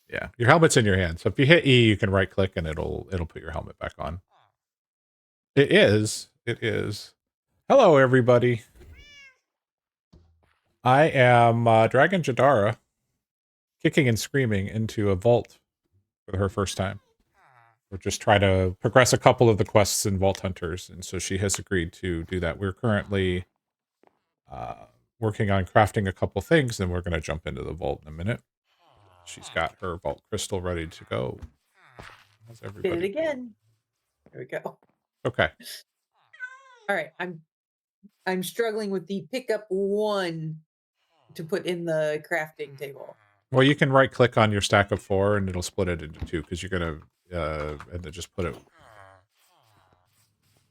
Yeah, your helmet's in your hand. So if you hit E, you can right click and it'll put your helmet back on. It is. It is. Hello, everybody. I am Dragon Jheddara, kicking and screaming into a vault for her first time. We're just trying to progress a couple of the quests in Vault Hunters, and so she has agreed to do that. We're currently working on crafting a couple things, and we're going to jump into the vault in a minute. She's got her vault crystal ready to go. How's Did everybody it doing? again. There we go. Okay. All right, I'm struggling with the pick up one to put in the crafting table. Well, you can right click on your stack of 4 and it'll split it into 2 because you're gonna and then just put it.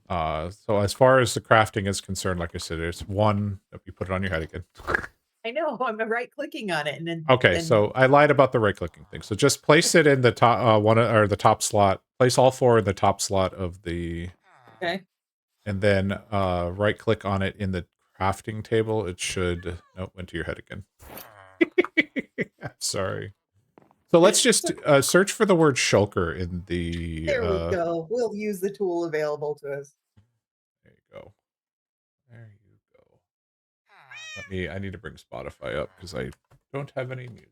So as far as the crafting is concerned, like I said, it's 1. You put it on your head again. I know I'm right clicking on it, and Okay, then so I lied about the right clicking thing. So just place it in the top one or the top slot. Place all 4 in the top slot of the. okay. And then right click on it in the crafting table. It should. Nope, went to your head again. Sorry. So let's just search for the word shulker in the. There we go. We'll use the tool available to us. There you go. There you go. I need to bring Spotify up because I don't have any music.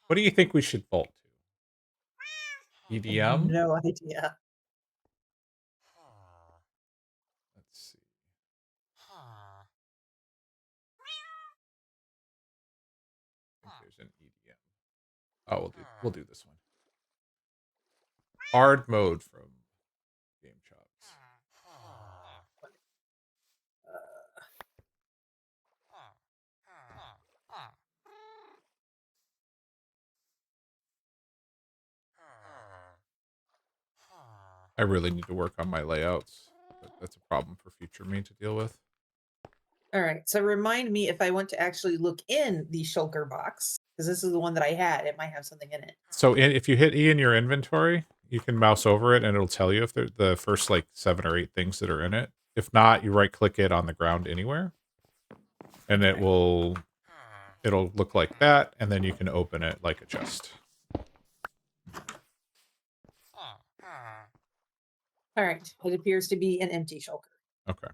What do you think we should vault to? EDM? No idea. Let's see. I think there's an EDM. Oh, we'll do this one. Hard mode from Game Chops. I really need to work on my layouts. But that's a problem for future me to deal with. All right. So remind me if I want to actually look in the shulker box, because this is the one that I had. It might have something in it. So if you hit E in your inventory, you can mouse over it and it'll tell you if they're the first like 7 or 8 things that are in it. If not, you right click it on the ground anywhere. And Okay. it'll look like that, and then you can open it like a chest. All right. It appears to be an empty shulker. Okay.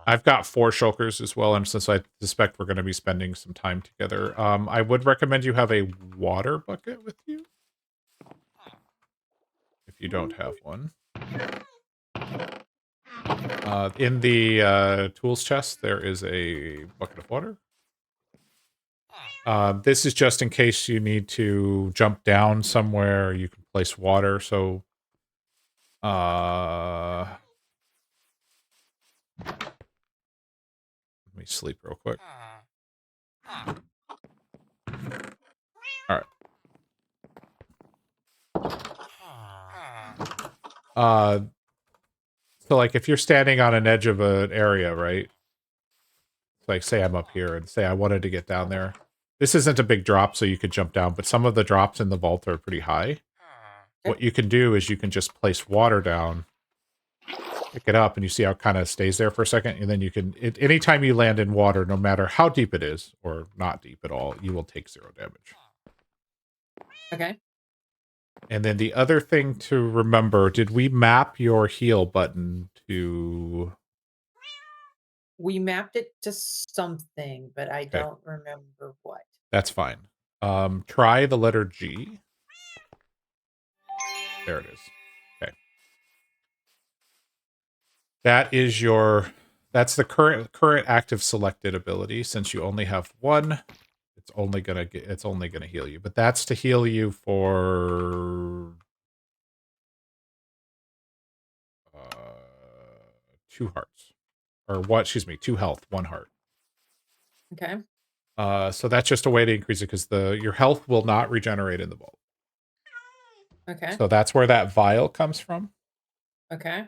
I've got 4 shulkers as well, and since I suspect we're going to be spending some time together, I would recommend you have a water bucket with you. If you don't have one. In the tools chest, there is a bucket of water. This is just in case you need to jump down somewhere. You can place water. So, let me sleep real quick. All right. So like if you're standing on an edge of an area, right? Like say I'm up here and say I wanted to get down there. This isn't a big drop, so you could jump down, but some of the drops in the vault are pretty high. What you can do is you can just place water down, pick it up, and you see how it kind of stays there for a second, and then you can anytime you land in water, no matter how deep it is or not deep at all, you will take 0 damage. Okay. And then the other thing to remember, did we map your heal button to... We mapped it to something, but I Okay. don't remember what. That's fine. Try the letter G. There it is. Okay. That is that's the current active selected ability. Since you only have 1, it's only gonna heal you. But that's to heal you for 2 hearts. Or what, excuse me, 2 health, 1 heart. Okay. So that's just a way to increase it because your health will not regenerate in the vault. Okay. So that's where that vial comes from. Okay.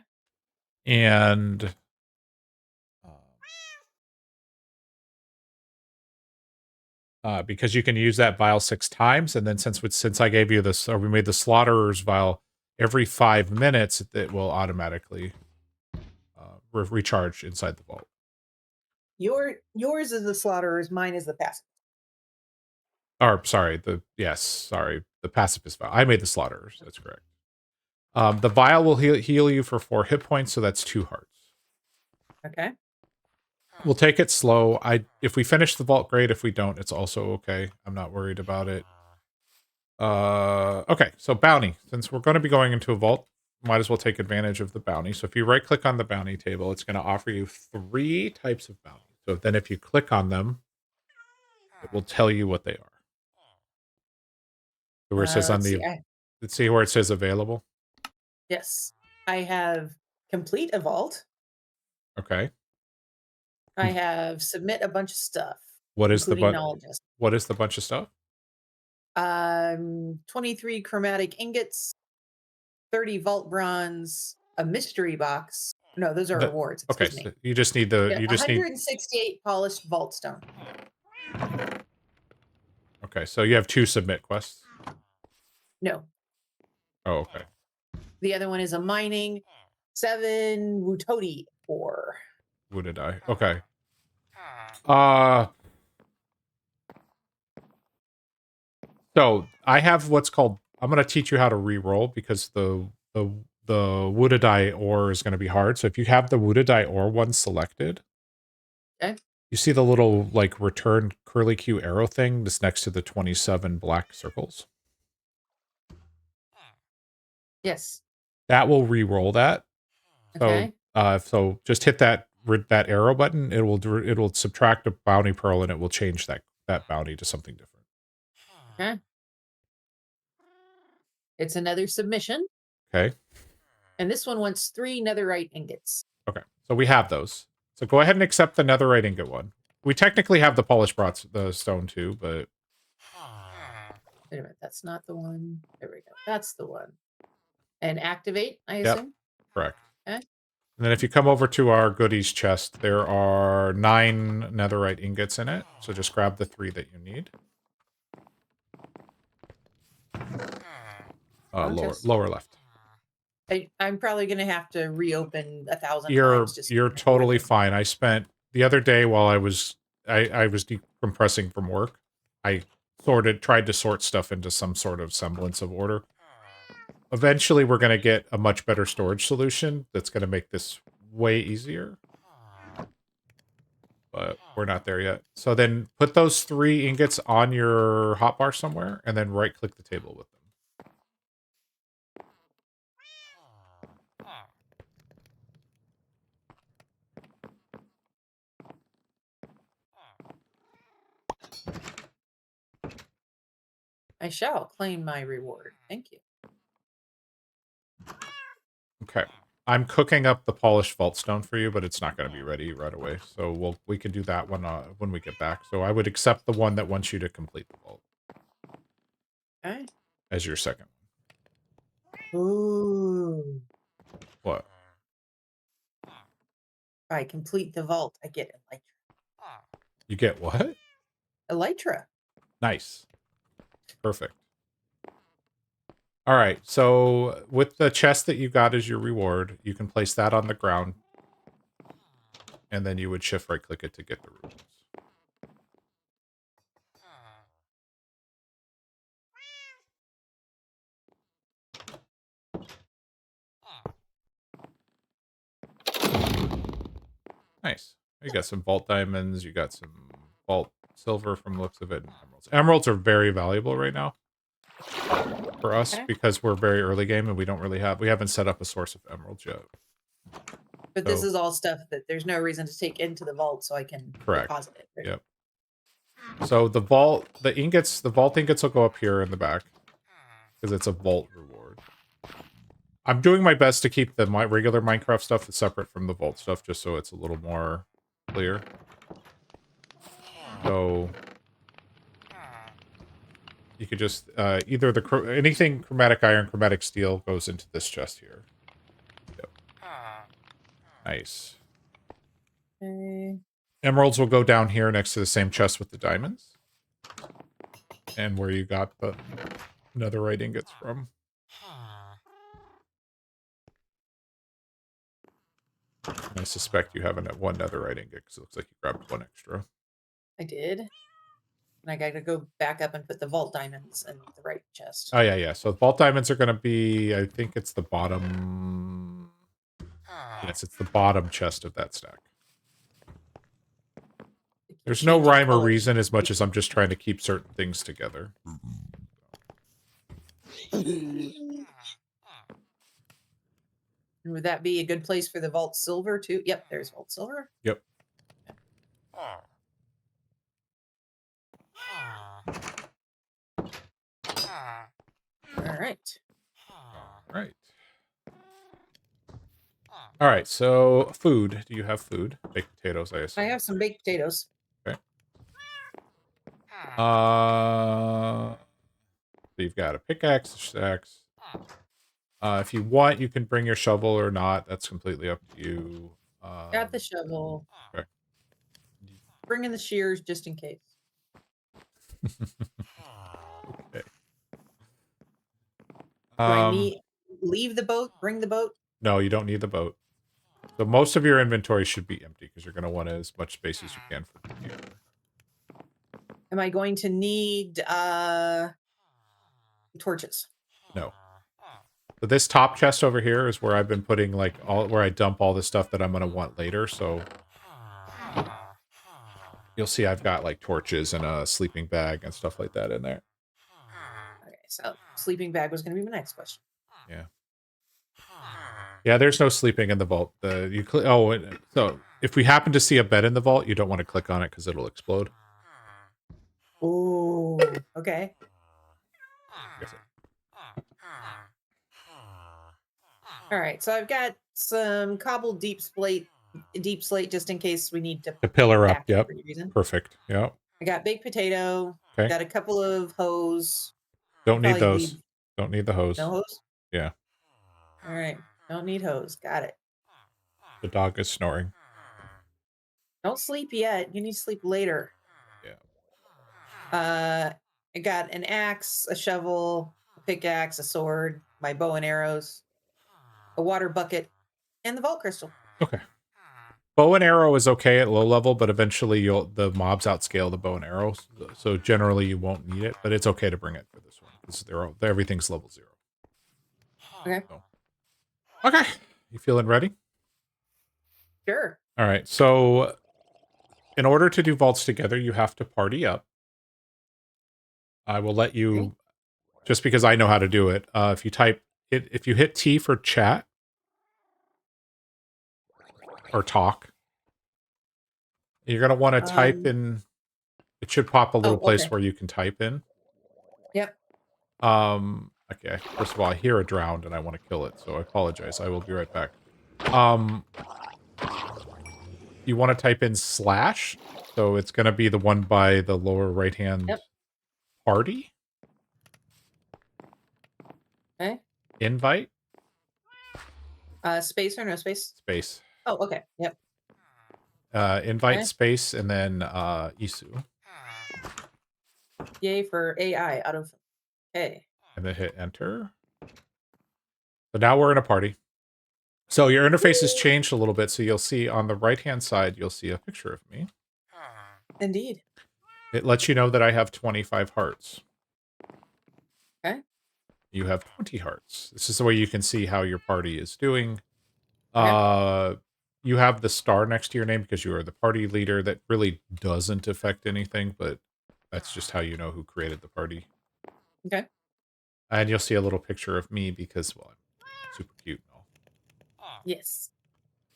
And because you can use that vial 6 times, and then since I gave you this, or we made the slaughterer's vial, every 5 minutes it will automatically recharge inside the vault. Yours is the slaughterer's, mine is the passive. Or sorry, the pacifist vial. I made the slaughterers. That's correct. The vial will heal you for 4 hit points, so that's 2 hearts. Okay. We'll take it slow. If we finish the vault, great. If we don't, it's also okay. I'm not worried about it. Okay, so bounty. Since we're going to be going into a vault, might as well take advantage of the bounty. So if you right click on the bounty table, it's going to offer you 3 types of bounty. So then if you click on them, it will tell you what they are. So where it says on Let's see. the, let's see where it says available. Yes, I have complete a vault. Okay. I have submit a bunch of stuff, What is the including knowledge. What is the bunch of stuff? 23 chromatic ingots, 30 vault bronze, a mystery box. No, those are rewards. Okay, Excuse so me. you just need the Yeah, 168 polished vault stone. Okay, so you have 2 submit quests. No, Oh, okay. the other one is a mining 7 Wutoti ore. What did I? Okay. So I have what's called. I'm going to teach you how to re-roll because the Woodadai ore is going to be hard. So if you have the Woodadai ore one selected, Okay. you see the little like return curly Q arrow thing that's next to the 27 black circles. Yes. That will re-roll that. Okay. So just hit that arrow button. It'll subtract a bounty pearl and it will change that bounty to something different. Okay. It's another submission. Okay. And this one wants 3 netherite ingots. Okay. So we have those. So go ahead and accept the netherite ingot one. We technically have the polished the stone too, but Wait a minute. That's not the one. There we go. That's the one. And activate, I yep, assume. correct. Okay. And then if you come over to our goodies chest, there are 9 netherite ingots in it. So just grab the 3 that you need. Lower left. I'm probably going to have to reopen 1,000 You're times. Just totally fine. I spent the other day while I was decompressing from work. I tried to sort stuff into some sort of semblance of order. Eventually, we're going to get a much better storage solution that's going to make this way easier. But we're not there yet. So then put those 3 ingots on your hotbar somewhere, and then right-click the table with them. I shall claim my reward. Thank you. Okay. I'm cooking up the polished vault stone for you, but it's not going to be ready right away. So we can do that one when we get back. So I would accept the one that wants you to complete the vault. Okay. As your second one. Ooh. What? If I complete the vault, I get elytra. You get what? Elytra. Nice. Perfect. All right. So with the chest that you got as your reward, you can place that on the ground. And then you would shift right click it to get the runes. Nice. You got some vault diamonds. You got some vault silver from the looks of it. And emeralds. Emeralds are very valuable right now for us because we're very early game and we haven't set up a source of emeralds yet. But this is all stuff that there's no reason to take into the vault, so I can deposit it. Right? Yep. So the vault ingots will go up here in the back because it's a vault reward. I'm doing my best to keep my regular Minecraft stuff separate from the vault stuff, just so it's a little more clear. So you could just either anything chromatic iron, chromatic steel goes into this chest here. Yep. Nice. Okay. Emeralds will go down here next to the same chest with the diamonds, and where you got the netherite ingots from. I suspect you have one netherite ingot because it looks like you grabbed 1 extra. I did. And I gotta go back up and put the vault diamonds in the right chest. Oh, yeah. So vault diamonds are going to be, I think it's the bottom. Yes, it's the bottom chest of that stack. They keep There's no changing rhyme or colors. reason as much as I'm just trying to keep certain things together. And would that be a good place for the vault silver too? Yep, there's vault silver. Yep. All right. All right. All right. So food. Do you have food? Baked potatoes, I I assume. have some baked potatoes. Okay. So you've got a pickaxe, a axe. If you want, you can bring your shovel or not. That's completely up to you. Got the shovel. Okay. Bring in the shears just in case. Okay. Do I need leave the boat? Bring the boat? No, you don't need the boat. So most of your inventory should be empty because you're going to want as much space as you can for gear. Am I going to need torches? No. So this top chest over here is where I've been putting like where I dump all the stuff that I'm going to want later. So you'll see I've got like torches and a sleeping bag and stuff like that in there. Okay, so sleeping bag was going to be my next question. Yeah. Yeah, there's no sleeping in the vault. So if we happen to see a bed in the vault, you don't want to click on it because it'll explode. Oh, okay. All right, so I've got some cobbled deep slate just in case we need to The pillar up. pack it Yep. for any reason. Perfect. Yep. I got baked potato. Okay. Got a couple of hose. Don't need Probably those. leave Don't need the hose. no hose. Yeah. All right, don't need hose. Got it. The dog is snoring. Don't sleep yet. You need to sleep later. Yeah. I got an axe, a shovel, a pickaxe, a sword, my bow and arrows, a water bucket, and the vault crystal. Okay. Bow and arrow is okay at low level, but eventually the mobs outscale the bow and arrows. So generally you won't need it, but it's okay to bring it for this one because everything's level 0. Okay. So. Okay. You feeling ready? Sure. All right. So in order to do vaults together, you have to party up. I will let you, Okay. just because I know how to do it. If you hit T for chat or talk, you're going to want to type in. It should pop a little place okay. where you can type in. Yep. Okay. First of all, I hear a drowned and I want to kill it, so I apologize. I will be right back. You want to type in /, so it's going to be the one by the lower right hand party. Okay. Invite. Space or no space? Space. Oh, okay. Yep. Invite space and then Isu. Yay for AI out of A. And then hit enter. So now we're in a party. So your interface has changed a little bit. So you'll see on the right-hand side, you'll see a picture of me. Indeed. It lets you know that I have 25 hearts. Okay. You have 20 hearts. This is the way you can see how your party is doing. Okay. You have the star next to your name because you are the party leader. That really doesn't affect anything, but that's just how you know who created the party. Okay. And you'll see a little picture of me because, well, I'm super cute and all. Yes.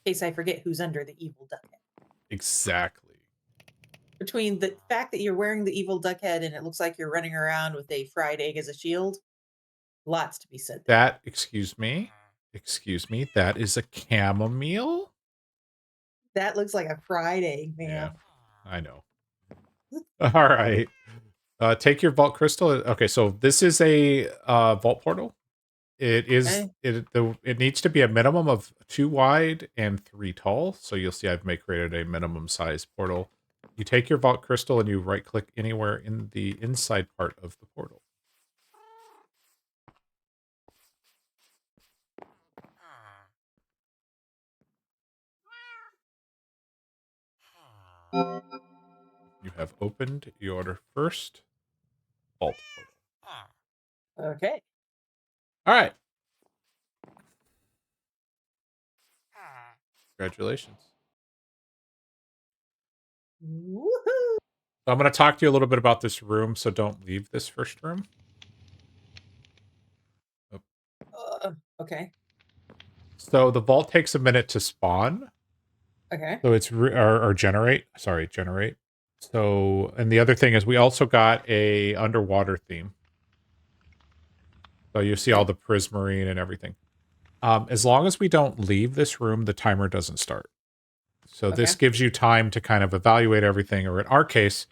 In case I forget who's under the evil duck head. Exactly. Between the fact that you're wearing the evil duck head and it looks like you're running around with a fried egg as a shield, lots to be said there. Excuse me, that is a chamomile? That looks like a fried egg, man. Yeah, I know. All right. Take your vault crystal. Okay, so this is a vault portal. It needs to be a minimum of 2 wide and 3 tall. So you'll see I've created a minimum size portal. You take your vault crystal and you right click anywhere in the inside part of the portal. You have opened your first vault portal. Okay. All right. Congratulations. Woohoo! So I'm going to talk to you a little bit about this room, so don't leave this first room. Okay. So the vault takes a minute to spawn. Okay. So it's or generate. Sorry, generate. So, and the other thing is we also got a underwater theme. So you see all the prismarine and everything. As long as we don't leave this room, the timer doesn't start. So this gives you time to kind of evaluate everything. Or in our case,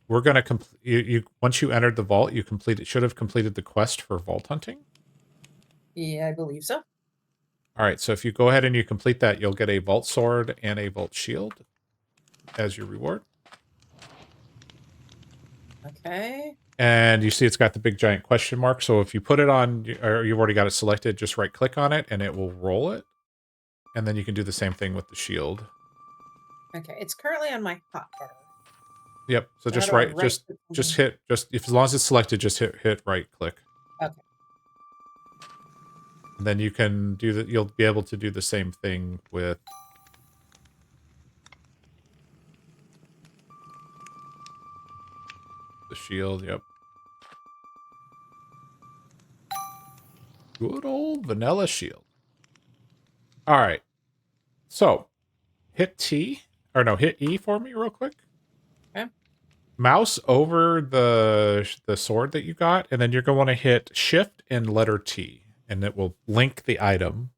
we're going to complete. You once you entered the vault, you should have completed the quest for vault hunting. Yeah, I believe so. All right. So if you go ahead and you complete that, you'll get a vault sword and a vault shield as your reward. Okay. And you see it's got the big giant question mark. So if you put it on, or you've already got it selected, just right click on it and it will roll it. And then you can do the same thing with the shield. Okay. It's currently on my hotbar. Yep. So So how just do I right, just hit, if as long as it's selected, just hit right click. Okay. And then you can do that. You'll be able to do the same thing with the shield. Yep. Good old vanilla shield. All right. So hit T, or no, hit E for me real quick. Okay. Mouse over the sword that you got, and then you're going to want to hit Shift and letter T, and it will link the item.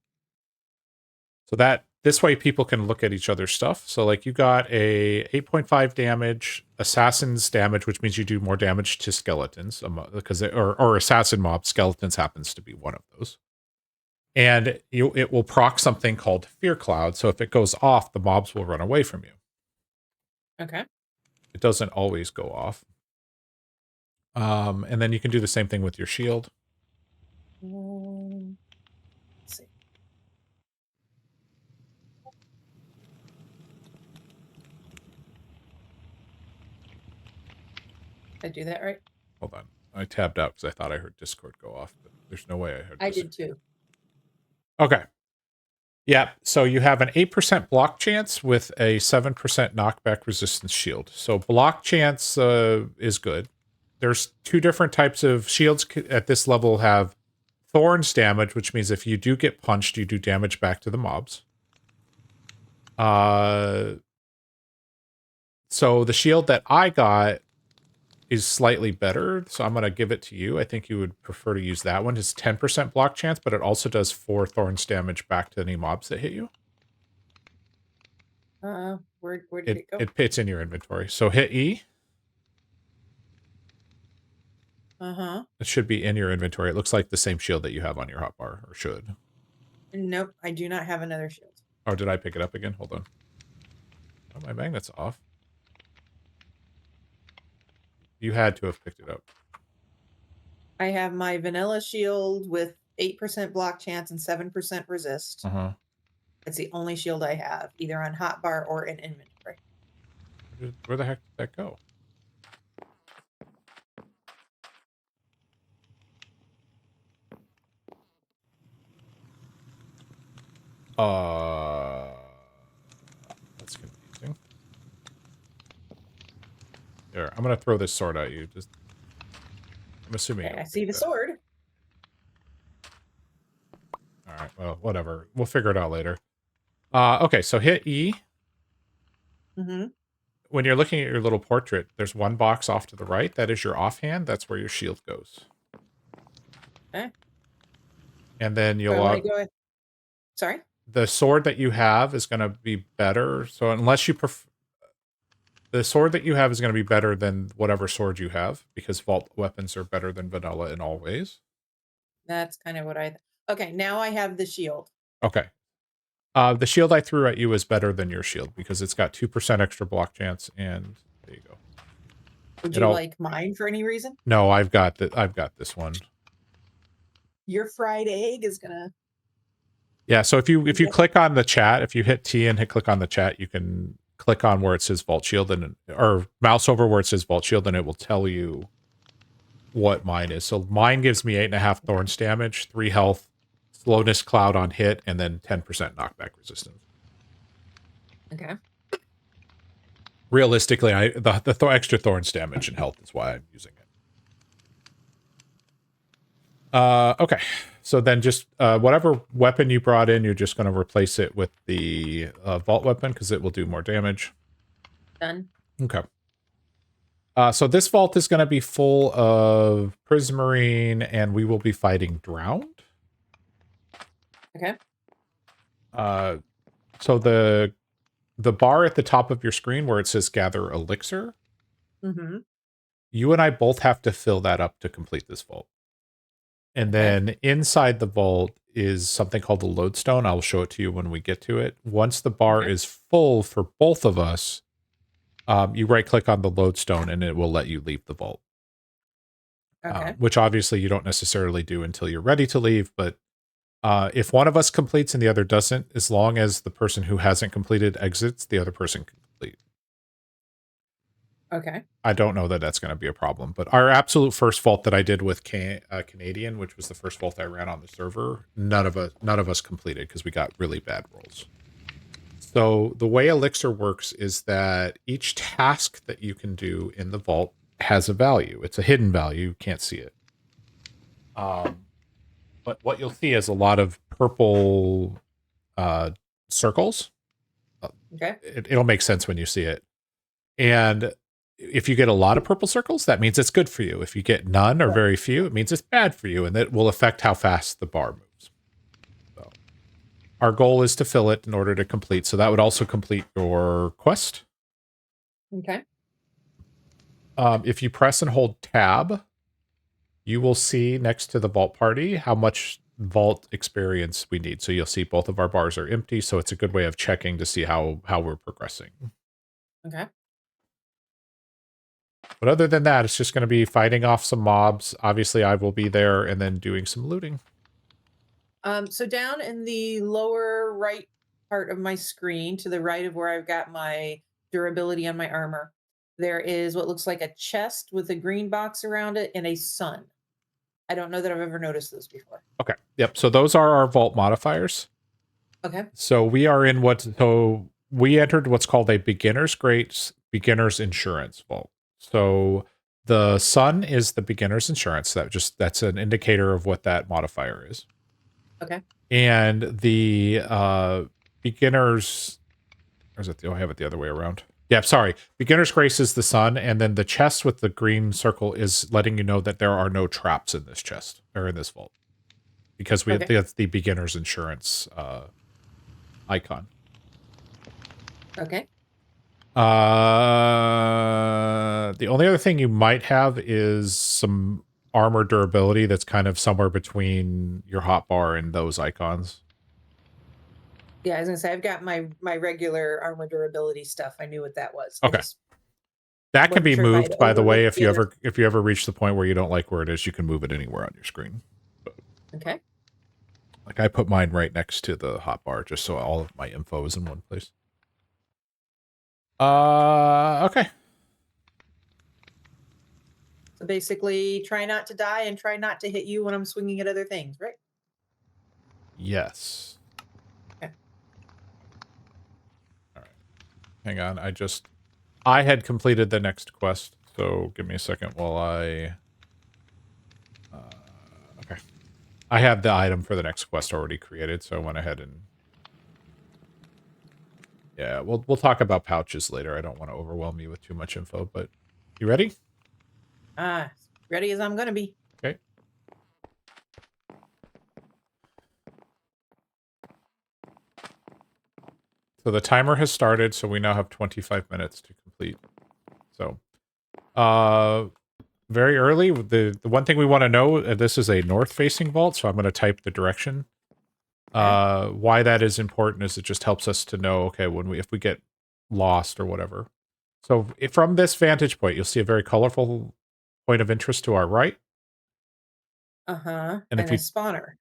So that this way people can look at each other's stuff. So like you got a 8.5 damage, assassin's damage, which means you do more damage to skeletons, because or assassin mob. Skeletons happens to be one of those. And it will proc something called Fear Cloud. So if it goes off, the mobs will run away from you. Okay. It doesn't always go off. And then you can do the same thing with your shield. Let's see. Did I do that right? Hold on. I tabbed out because I thought I heard Discord go off, but there's no way I heard I Discord. did too. Okay. Yeah, so you have an 8% block chance with a 7% knockback resistance shield. So block chance is good. There's two different types of shields at this level. Have thorns damage, which means if you do get punched, you do damage back to the mobs. So the shield that I got is slightly better, so I'm going to give it to you. I think you would prefer to use that one. It's 10% block chance, but it also does 4 thorns damage back to any mobs that hit you. Where did it go? It's in your inventory. So hit E. It should be in your inventory. It looks like the same shield that you have on your hotbar, or should. Nope, I do not have another shield. Oh, did I pick it up again? Hold on. Oh, my magnet's off. You had to have picked it up. I have my vanilla shield with 8% block chance and 7% resist. That's the only shield I have, either on hotbar or in inventory. Where the heck did that go? That's confusing. There, I'm gonna throw this sword at you. I'm assuming. Okay, I see the sword. All right. Well, whatever. We'll figure it out later. Okay. So hit E. When you're looking at your little portrait, there's one box off to the right. That is your offhand. That's where your shield goes. Okay. And then you'll. Go Sorry. The sword that you have is going to be better. So unless you prefer, the sword that you have is going to be better than whatever sword you have, because vault weapons are better than vanilla in all ways. That's kind of what okay, now I have the shield. Okay. The shield I threw at you is better than your shield because it's got 2% extra block chance, and there you go. Would you like mine for any reason? No, I've got this one. Your fried egg is gonna. Yeah, so if you click on the chat, if you hit T and click on the chat, you can click on where it says Vault Shield or mouse over where it says Vault Shield, and it will tell you what mine is. So mine gives me 8.5 thorns damage, 3 health, slowness cloud on hit, and then 10% knockback resistance. Okay. Realistically, the extra thorns damage and health is why I'm using it. Okay. So then just whatever weapon you brought in, you're just going to replace it with the vault weapon because it will do more damage. Done. Okay. So this vault is going to be full of Prismarine, and we will be fighting Drowned. Okay. So the bar at the top of your screen where it says Gather Elixir, Mm-hmm. you and I both have to fill that up to complete this vault. And then inside the vault is something called the lodestone. I'll show it to you when we get to it. Once the bar is full for both of us, you right-click on the lodestone, and it will let you leave the vault. Okay. Which obviously you don't necessarily do until you're ready to leave, but if one of us completes and the other doesn't, as long as the person who hasn't completed exits, the other person can complete. Okay. I don't know that that's going to be a problem, but our absolute first vault that I did with Canadian, which was the first vault I ran on the server, none of us completed because we got really bad rolls. So the way Elixir works is that each task that you can do in the vault has a value. It's a hidden value. You can't see it. But what you'll see is a lot of purple circles. Okay. It'll make sense when you see it. And if you get a lot of purple circles, that means it's good for you. If you get none or very few, it means it's bad for you, and that will affect how fast the bar moves. So our goal is to fill it in order to complete. So that would also complete your quest. Okay. If you press and hold tab, you will see next to the vault party how much vault experience we need. So you'll see both of our bars are empty. So it's a good way of checking to see how we're progressing. Okay. But other than that, it's just going to be fighting off some mobs. Obviously, I will be there and then doing some looting. So down in the lower right part of my screen, to the right of where I've got my durability on my armor, there is what looks like a chest with a green box around it and a sun. I don't know that I've ever noticed those before. Okay. Yep. So those are our vault modifiers. Okay. So we are in we entered what's called a beginner's beginner's insurance vault. So the sun is the beginner's insurance. That's an indicator of what that modifier is. Okay. And the beginner's, or is it? I have it the other way around. Yeah, sorry. Beginner's grace is the sun, and then the chest with the green circle is letting you know that there are no traps in this chest or in this vault, because that's the beginner's insurance icon. Okay. The only other thing you might have is some armor durability that's kind of somewhere between your hotbar and those icons. Yeah, I was gonna say I've got my regular armor durability stuff. I knew what that was. Okay. That can be moved, by the way, if you ever reach the point where you don't like where it is, you can move it anywhere on your screen. Okay. Like I put mine right next to the hotbar just so all of my info is in one place. Okay. So basically, try not to die and try not to hit you when I'm swinging at other things, right? Yes. Okay. All right. Hang on. I had completed the next quest, so give me a second while I... okay. I have the item for the next quest already created, so I went ahead and... Yeah, we'll talk about pouches later. I don't want to overwhelm you with too much info, but... You ready? Ready as I'm gonna be. Okay. So the timer has started, so we now have 25 minutes to complete. So, very early, the one thing we want to know, this is a north-facing vault, so I'm going to type the direction. Why that is important is it just helps us to know, okay, if we get lost or whatever. So from this vantage point, you'll see a very colorful point of interest to our right. And And if a you spawner.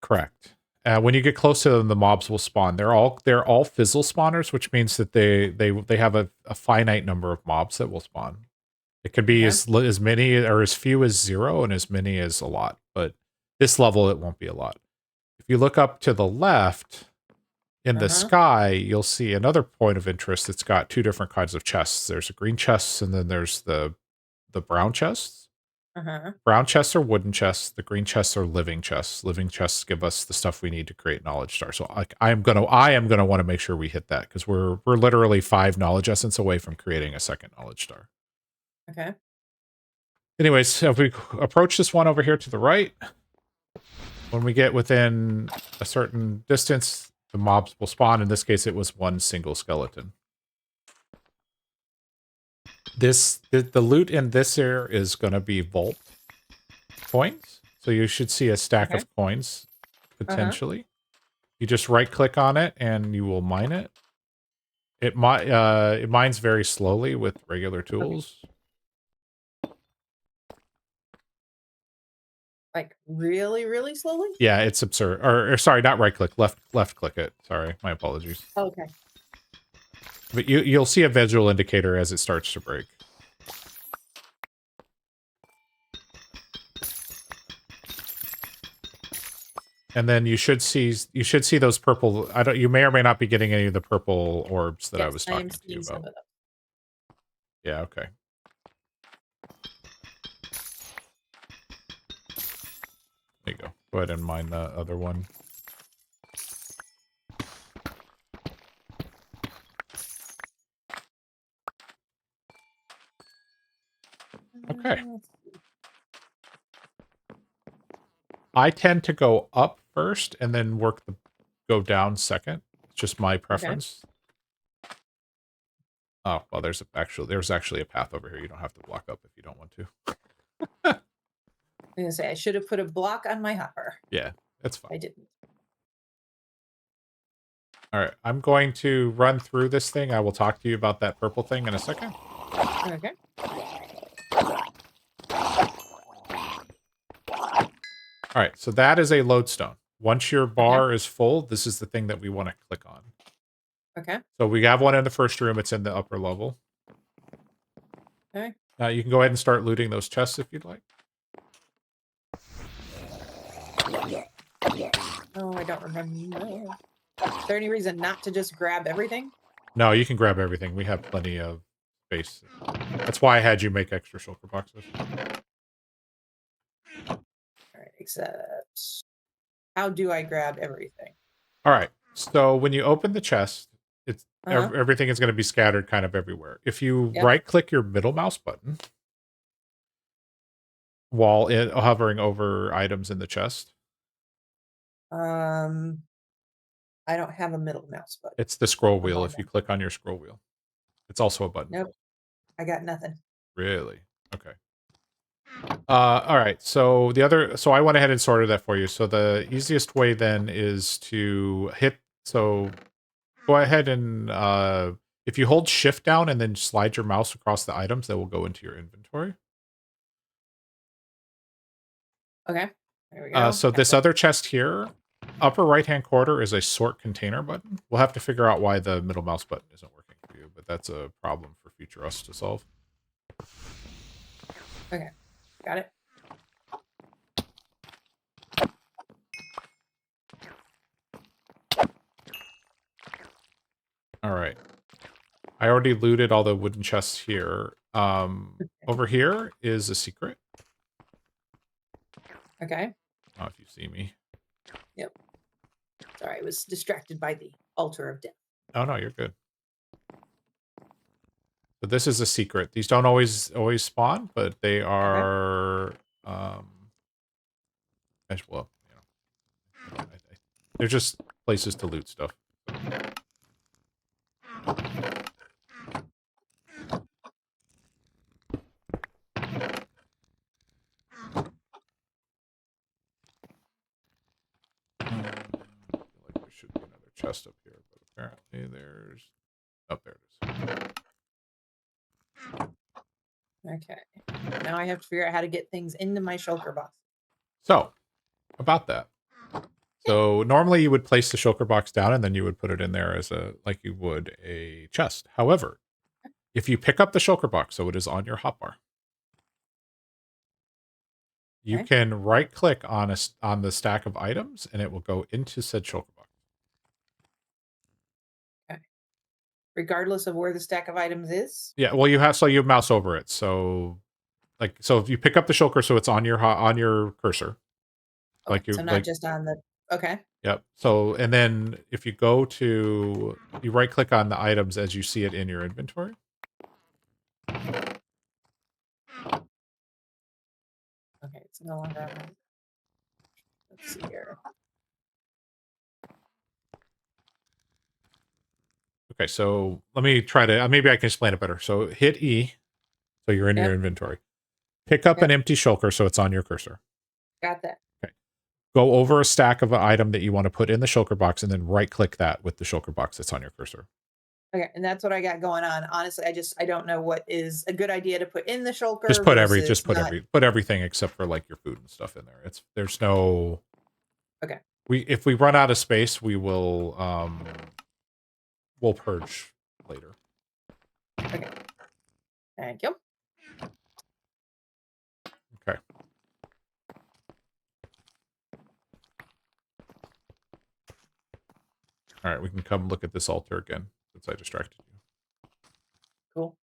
correct. When you get close to them, the mobs will spawn. They're all fizzle spawners, which means that they have a finite number of mobs that will spawn. It could be Okay. as many or as few as 0 and as many as a lot. But this level, it won't be a lot. If you look up to the left in the sky, you'll see another point of interest that's got two different kinds of chests. There's a green chest, and then there's the brown chests. Brown chests are wooden chests. The green chests are living chests. Living chests give us the stuff we need to create knowledge stars. So I am gonna want to make sure we hit that because we're literally 5 knowledge essence away from creating a second knowledge star. Okay. Anyways, if we approach this one over here to the right, when we get within a certain distance, the mobs will spawn. In this case, it was one single skeleton. The loot in this area is going to be vault coins. So you should see a stack of coins potentially. You just right click on it and you will mine it. It mines very slowly with regular tools. Like really, really slowly? Yeah, it's absurd. Or sorry, not right click, left click it. Sorry, my apologies. Okay. But you'll see a visual indicator as it starts to break. And then you should see those purple. You may or may not be getting any of the purple orbs that I was talking to you about. Yeah, okay. There you go. Go ahead and mine the other one. Okay. I tend to go up first and then go down second. It's just my preference. Okay. Oh, well, there's actually a path over here. You don't have to block up if you don't want to. I'm gonna say I should have put a block on my hopper. Yeah, that's fine. I didn't. All right, I'm going to run through this thing. I will talk to you about that purple thing in a second. Okay. All right, so that is a lodestone. Once your bar is full, this is the thing that we want to click on. Okay. So we have one in the first room. It's in the upper level. Okay. You can go ahead and start looting those chests if you'd like. Oh, I don't remember. Is there any reason not to just grab everything? No, you can grab everything. We have plenty of space. That's why I had you make extra shulker boxes. All right, except how do I grab everything? All right. So when you open the chest, it's everything is going to be scattered kind of everywhere. If you right-click your middle mouse button while hovering over items in the chest. I don't have a middle mouse button. It's the scroll wheel. If you click on your scroll wheel, it's also a button. Nope. I got nothing. Really? Okay. All right. So so I went ahead and sorted that for you. So the easiest way then is to so go ahead and if you hold shift down and then slide your mouse across the items, that will go into your inventory. Okay. There we go. So this other chest here, upper right-hand corner is a sort container button. We'll have to figure out why the middle mouse button isn't working for you, but that's a problem for future us to solve. Okay. Got it. All right. I already looted all the wooden chests here. Over here is a secret. Okay. Oh, if you see me. Yep. Sorry, I was distracted by the altar of death. Oh no, you're good. But this is a secret. These don't always spawn, but they are as well. You know, they're just places to loot stuff. There should be another chest up here, but apparently there's... Oh, there it is. Okay. Now I have to figure out how to get things into my shulker box. So, about that. So normally you would place the shulker box down and then you would put it in there as like you would a chest. However, if you pick up the shulker box, so it is on your hotbar, you Okay. can right click on on the stack of items and it will go into said shulker box. Okay. Regardless of where the stack of items is. Yeah, well you mouse over it. So so if you pick up the shulker, so it's on on your cursor. Okay. So not Like just on the. Okay. yep. So and then if you go to you right click on the items as you see it in your inventory. Okay. It's no longer on my. Let's see here. Okay, so let me try to maybe I can explain it better. So hit E, so you're in your Yep. inventory. Pick up an Yep. empty shulker, so it's on your cursor. Got that. Okay. Go over a stack of an item that you want to put in the shulker box, and then right click that with the shulker box that's on your cursor. Okay. And that's what I got going on. Honestly, I don't know what is a good idea to put in the Just shulker put versus not. put everything except for like your food and stuff in there. There's no Okay. if we run out of space, we'll purge later. Okay. Thank you. Okay. All right, we can come look at this altar again since I distracted you. Cool.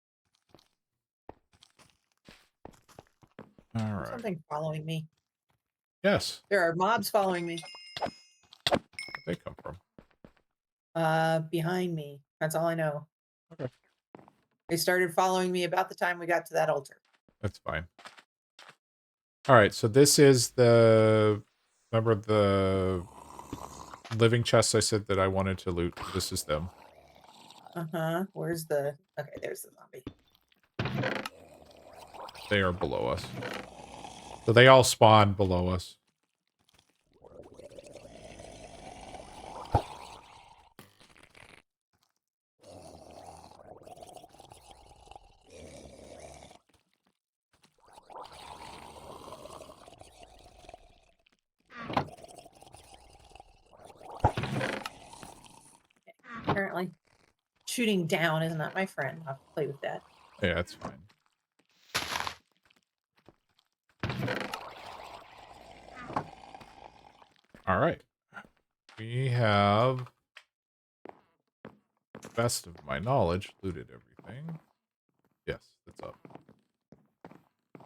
All right. Something following me. Yes. There are mobs following me. Where'd they come from? Behind me. That's all I know. Okay. They started following me about the time we got to that altar. That's fine. All right, so this is remember the living chests I said that I wanted to loot. This is them. Uh-huh. Where's the. Okay, there's the zombie. They are below us. So they all spawn below us. Apparently, shooting down is not my friend. I'll have to play with that. Yeah, that's fine. All right. We have, best of my knowledge, looted everything. Yes, that's up.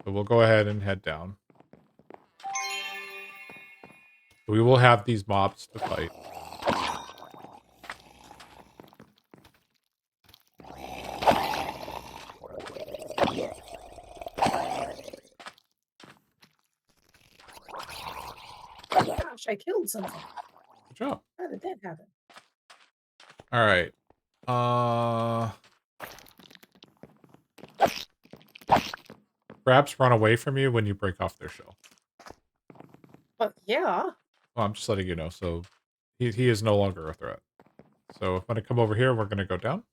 So we'll go ahead and head down. We will have these mobs to fight. Gosh, I killed something. Good job. How did that happen? All right. Crabs run away from you when you break off their shell. But yeah. Well, I'm just letting you know. So he is no longer a threat. So if I'm going to come over here, we're going to go down.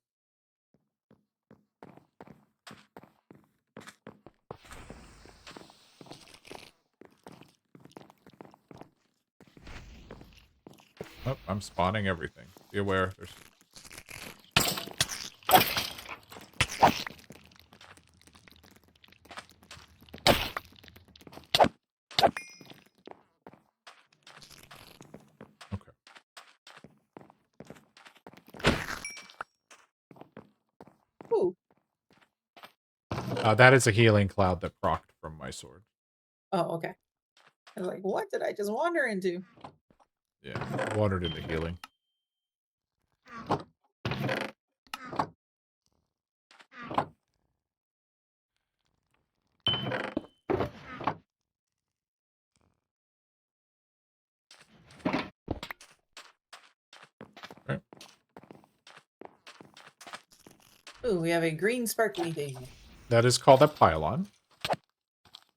Oh, I'm spawning everything. Be aware. There's. Okay. Ooh. That is a healing cloud that procced from my sword. Oh, okay. I was like, what did I just wander into? Yeah, wandered into healing. Right. Ooh, we have a green sparkly thing. That is called a pylon.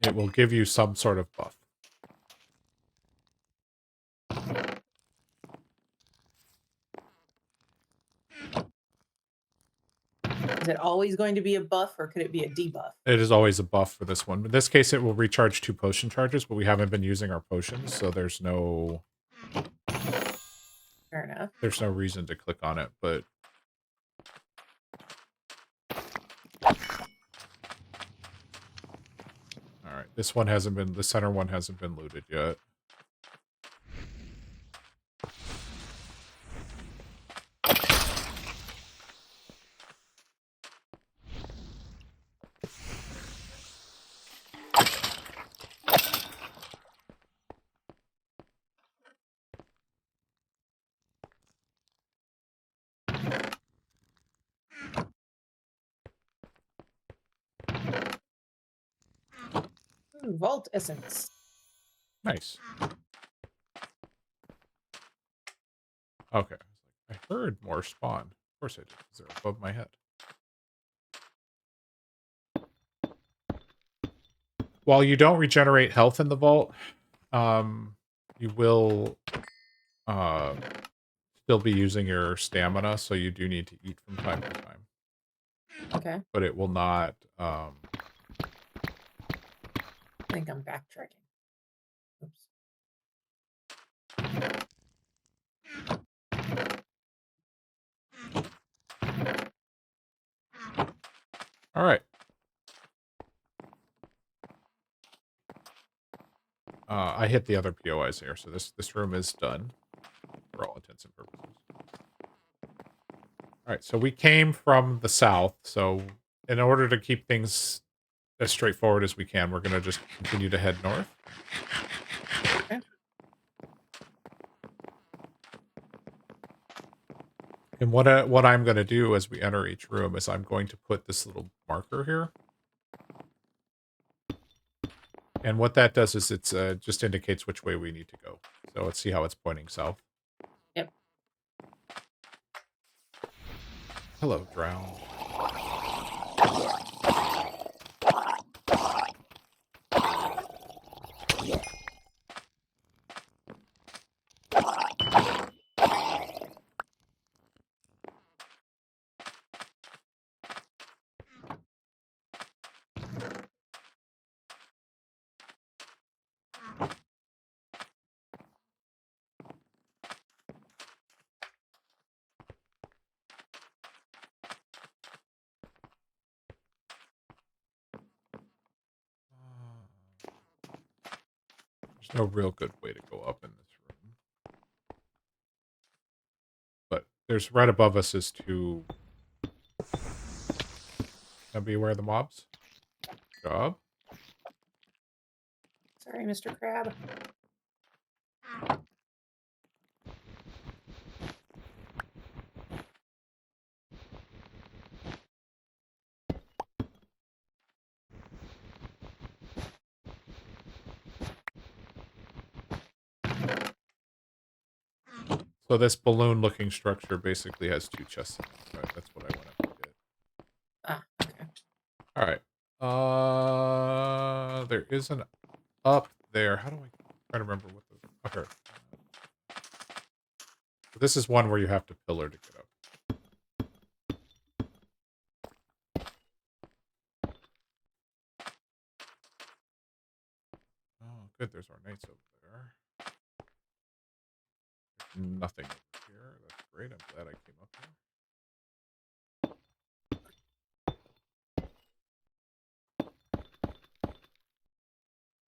It will give you some sort of buff. Is it always going to be a buff or could it be a debuff? It is always a buff for this one. In this case, it will recharge 2 potion charges, but we haven't been using our potions, so there's no Fair enough. there's no reason to click on it, but all right, this one hasn't been, the center one hasn't been looted yet. Ooh, vault essence. Nice. Okay. I heard more spawn. Of course I did, because they're above my head. While you don't regenerate health in the vault, you will still be using your stamina, so you do need to eat from time to time. Okay. But it will not. I think I'm backtracking. Oops. All right. I hit the other POIs here, so this room is done for all intents and purposes. All right, so we came from the south, so in order to keep things as straightforward as we can, we're going to just continue to head north. Okay. And what I'm going to do as we enter each room is I'm going to put this little marker here. And what that does is it's just indicates which way we need to go. So let's see how it's pointing south. Yep. Hello, drowned. There's no real good way to go up in this room. But there's right above us is to beware the mobs. Good job. Sorry, Mr. Crab. So this balloon-looking structure basically has 2 chests in it. Right, that's what I went up to get. Ah, okay. All right. There is an up there. How do I try to remember what the? Okay. This is one where you have to pillar to get up. Oh, good. There's our knights over there. There's nothing over here. That's great. I'm glad I came up here.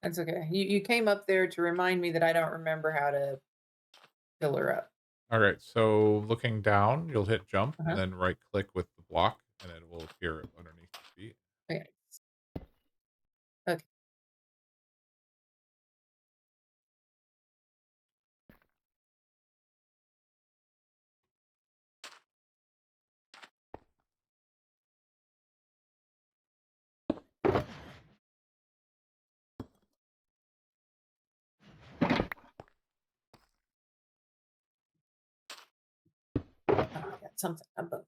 That's okay. You came up there to remind me that I don't remember how to pillar up. All right. So looking down, you'll hit jump and Uh-huh. then right click with the block, and it will appear underneath your feet. Okay. Okay. Oh, I got something above.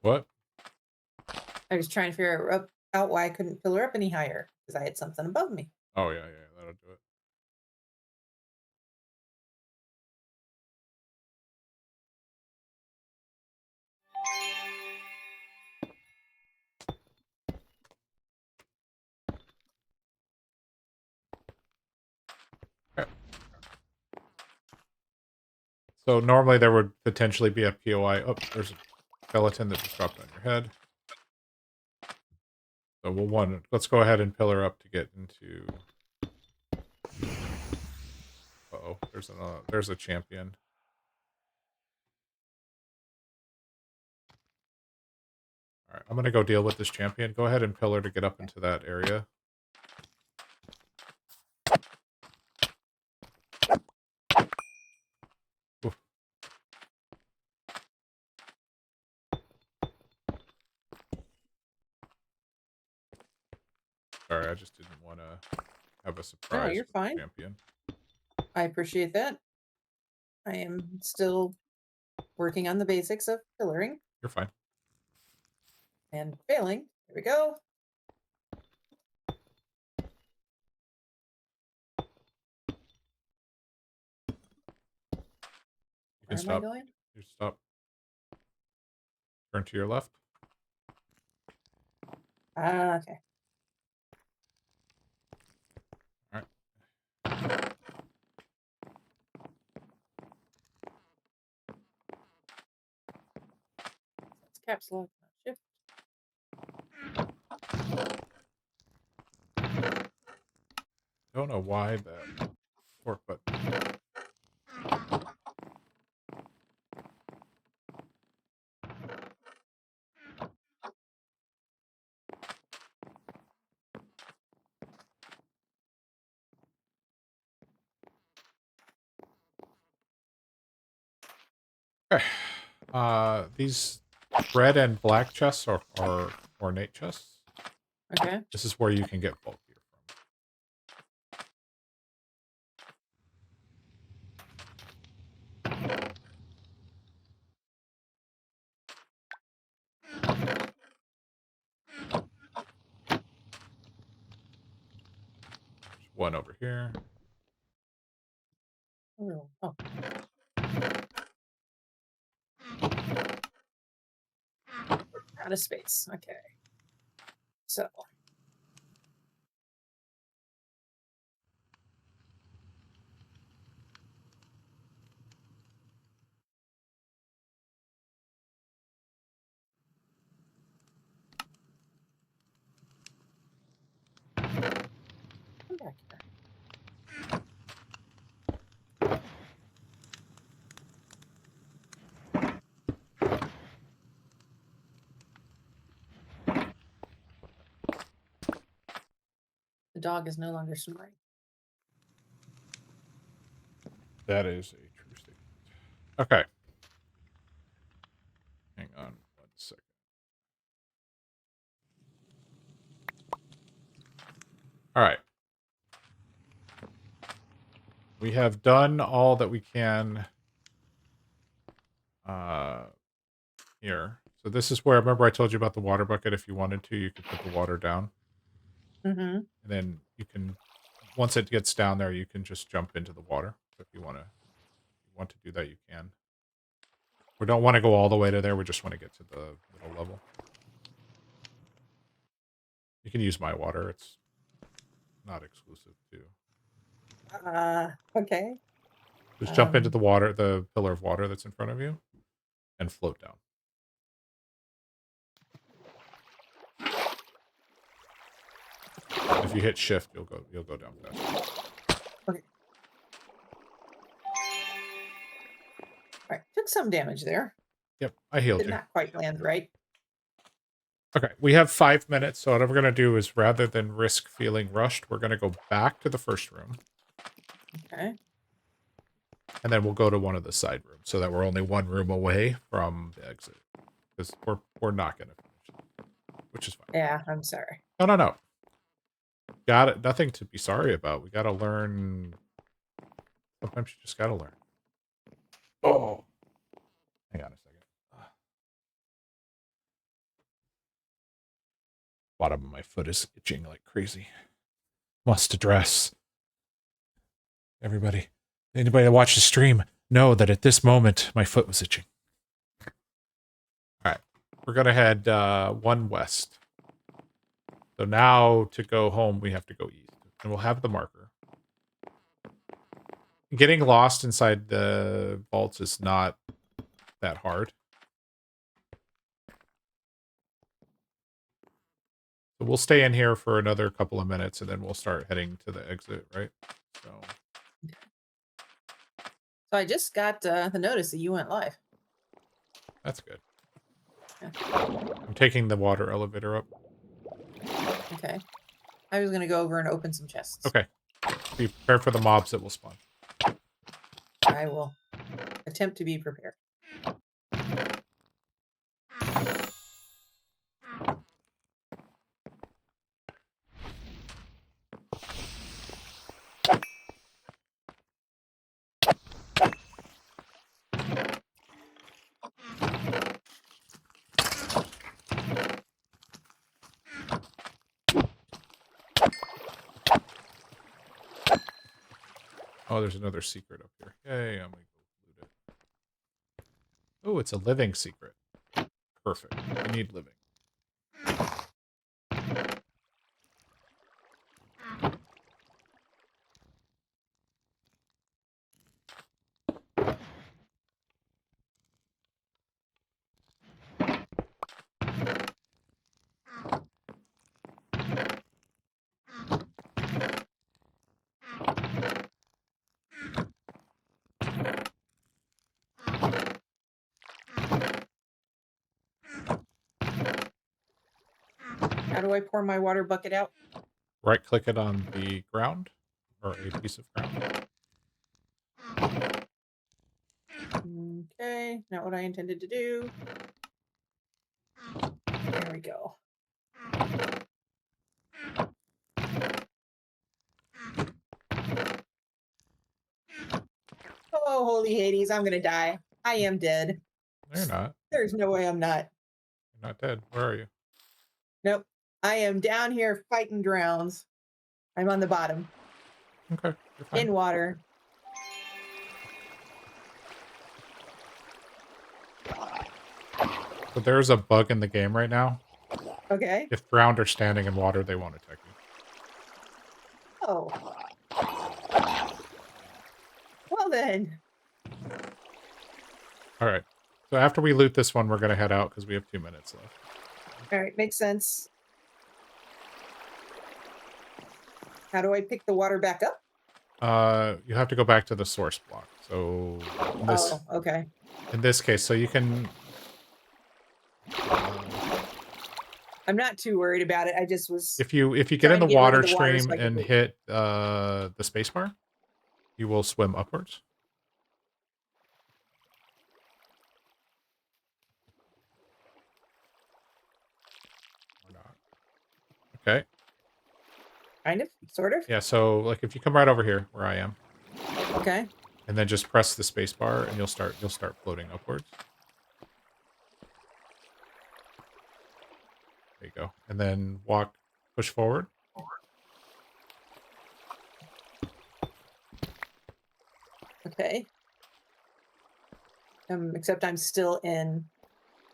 What? I was trying to figure out why I couldn't pillar up any higher because I had something above me. Oh yeah, yeah. That'll do it. Okay. So normally there would potentially be a POI. Oh, there's a skeleton that just dropped on your head. So let's go ahead and pillar up to get into. Uh-oh, there's a champion. All right, I'm gonna go deal with this champion. Go ahead and pillar to get up into that area. Oof. Sorry, I just didn't want to have a No, surprise you're with the fine. champion. I appreciate that. I am still working on the basics of pillaring You're fine. and failing. Here we go. You can Where am I stop. going? You stop. Turn to your left. Ah, okay. All right. That's caps lock, not shift. Don't know why that fork button. Okay. These red and black chests are ornate chests. Okay. This is where you can get bulkier from. There's one over here. Oh. Out of space. Okay. So. Come back here. The dog is no longer snoring. That is a true statement. Okay. Hang on 1 second. All right. We have done all that we can here. So this is where, remember I told you about the water bucket. If you wanted to, you could put the water down. Mm-hmm. And then you can, once it gets down there, you can just jump into the water. So if you want to do that, you can. We don't want to go all the way to there. We just want to get to the middle level. You can use my water. It's not exclusive to. Okay. Just jump into the water, the pillar of water that's in front of you, and float down. If you hit shift, you'll go down faster. Okay. All right. Took some damage there. Yep, I healed Did you. not quite land right. Okay, we have 5 minutes, so what I'm going to do is rather than risk feeling rushed, we're going to go back to the first room. Okay. And then we'll go to one of the side rooms so that we're only one room away from the exit. Because we're not going to finish it, which is fine. Yeah, I'm sorry. No. Got it. Nothing to be sorry about. We got to learn. Sometimes you just got to learn. Oh. Hang on a second. Bottom of my foot is itching like crazy. Must address. Everybody. Anybody that watched the stream know that at this moment my foot was itching. All right. We're going to head one west. So now to go home, we have to go east. And we'll have the marker. getting lost inside the vaults is not that hard. So we'll stay in here for another couple of minutes, and then we'll start heading to the exit, right? So So I just got the notice that you went live. that's good. Yeah. I'm taking the water elevator up. Okay. I was gonna go over and open some chests. Okay. Be prepared for the mobs that will spawn. I will attempt to be prepared. Oh, there's another secret up here. Yay, I'm gonna go loot it. Oh, it's a living secret. Perfect. I need living. How do I pour my water bucket out? Right click it on the ground or a piece of ground. Okay, not what I intended to do. There we go. Oh, holy Hades, I'm gonna die. I am dead. No, you're not. There's no way I'm not. You're not dead. Where are you? Nope. I am down here fighting drowns. I'm on the bottom. Okay, you're fine. In water. So there's a bug in the game right now. Okay. If drowned or standing in water, they won't attack you. Oh. Well then. All right. So after we loot this one, we're going to head out because we have 2 minutes left. All right, makes sense. How do I pick the water back up? You have to go back to the source block. So Okay. in this case, so you can. I'm not too worried about it. I just was. If you get in trying the to get rid of water the water stream so I can and loot. hit the spacebar, you will swim upwards. Or not. Okay. Kind of, sort of. Yeah. So like if you come right over here where I am, Okay. and then just press the spacebar, and you'll start floating upwards. There you go. And then push forward. Okay. Except I'm still in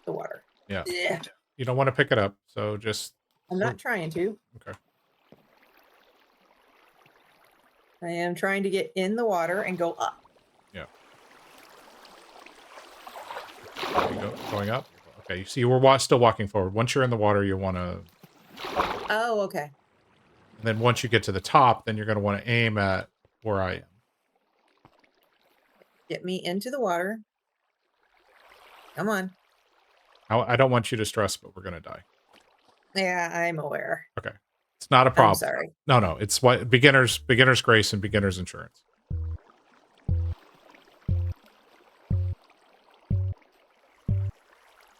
the water. Yeah. Yeah. You don't want to pick it up, so just. I'm not trying to. Okay. I am trying to get in the water and go up. Yeah. There you go. Going up. Okay. You see, we're still walking forward. Once you're in the water, you want to. Oh, okay. And then once you get to the top, then you're going to want to aim at where I am. Get me into the water. Come on. I don't want you to stress, but we're going to die. Yeah, I'm aware. Okay. It's not a problem. I'm sorry. No. It's what beginner's grace and beginner's insurance.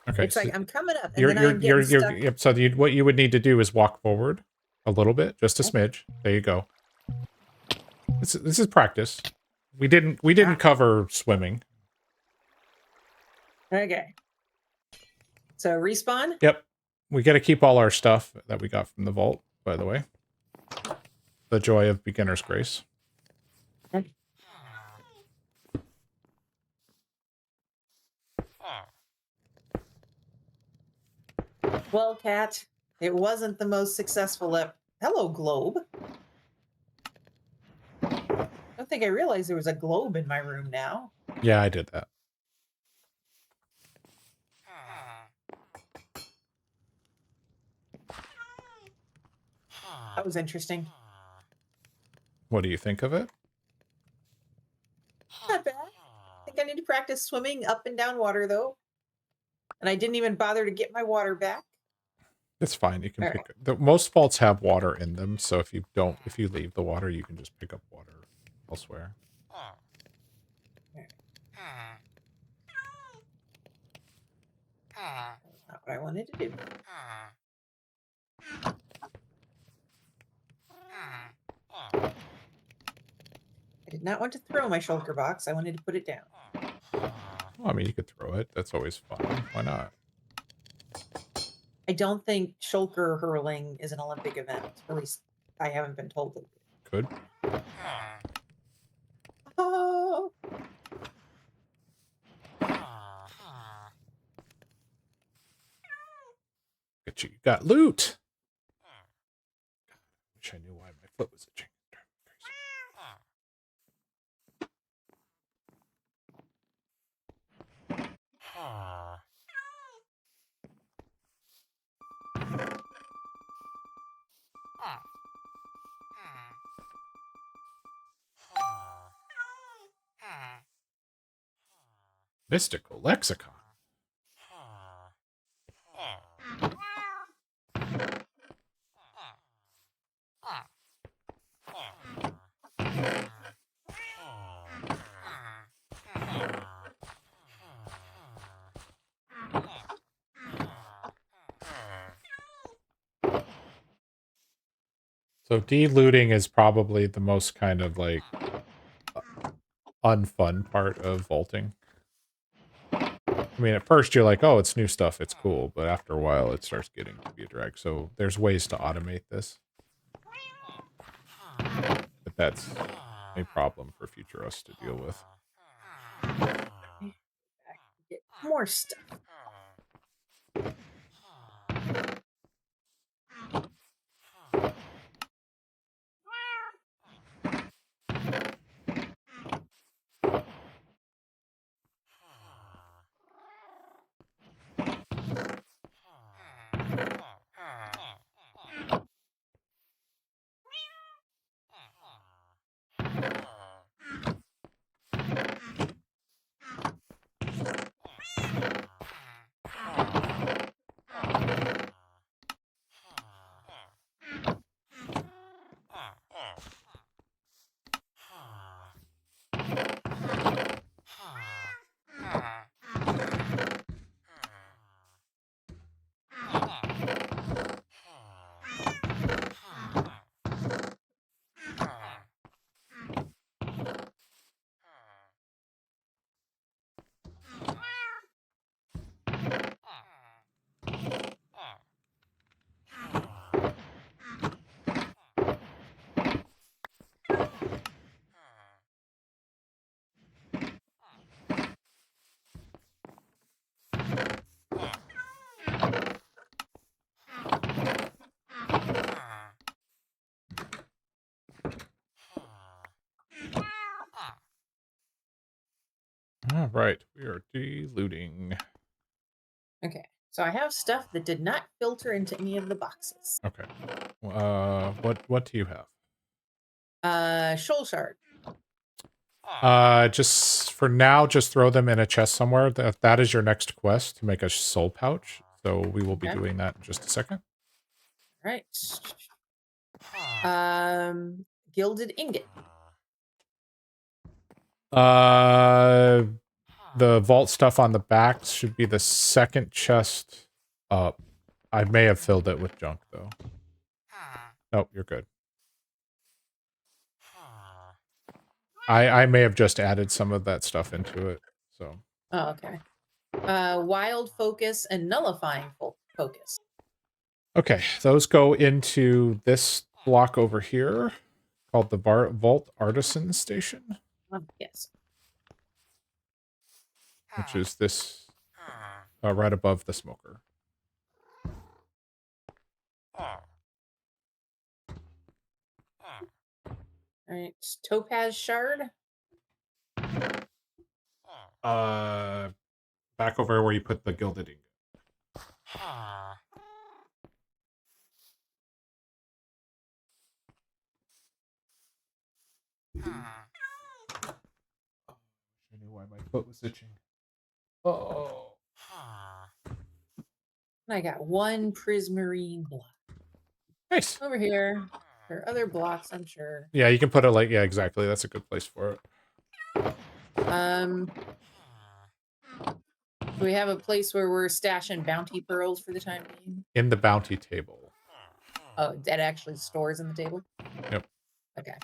Okay. It's so like I'm coming up and then I'm getting stuck. yep, so what you would need to do is walk forward a little bit, just a smidge. There you go. This is practice. We didn't cover swimming. Okay. So respawn? Yep. We got to keep all our stuff that we got from the vault, by the way. The joy of beginner's grace. Well, Cat, it wasn't the most successful Hello, Globe. Don't think I realized there was a globe in my room now. Yeah, I did that. That was interesting. What do you think of it? Not bad. I think I need to practice swimming up and down water though. And I didn't even bother to get my water back. It's fine. You can All pick right. most vaults have water in them, so if you leave the water, you can just pick up water elsewhere. That's not what I wanted to do. I did not want to throw my shulker box. I wanted to put it down. Well, I mean, you could throw it. That's always fun. Why not? I don't think shulker hurling is an Olympic event. At least I haven't been told that. Could. Oh, Get you. You got loot. Wish I knew why my foot was itching. Mystical lexicon. So de-looting is probably the most kind of like unfun part of vaulting. I mean, at first you're like, oh, it's new stuff, it's cool, but after a while it starts getting to be a drag. So there's ways to automate this. But that's a problem for future us to deal with. get more stuff. All right, we are de-looting. Okay. So I have stuff that did not filter into any of the boxes. Okay. What do you have? Shoal shard. Just for now, just throw them in a chest somewhere. That is your next quest to make a soul pouch. So we will be Okay. doing that in just a second. Right. Gilded ingot. The vault stuff on the back should be the second chest up. I may have filled it with junk though. Nope, you're good. I may have just added some of that stuff into it. So. Oh, okay. Wild focus and nullifying focus. Okay, those go into this block over here called the Vault Artisan Station, Yes. which is this right above the smoker. All right. Topaz shard. Back over where you put the gilded ingot. I knew why my foot was itching. Oh. I got one prismarine block. Nice. Over here. There are other blocks, I'm sure. Yeah, you can put it like, yeah, exactly. That's a good place for it. Do we have a place where we're stashing bounty pearls for the time being? In the bounty table. Oh, that actually stores in the table? Yep. Okay.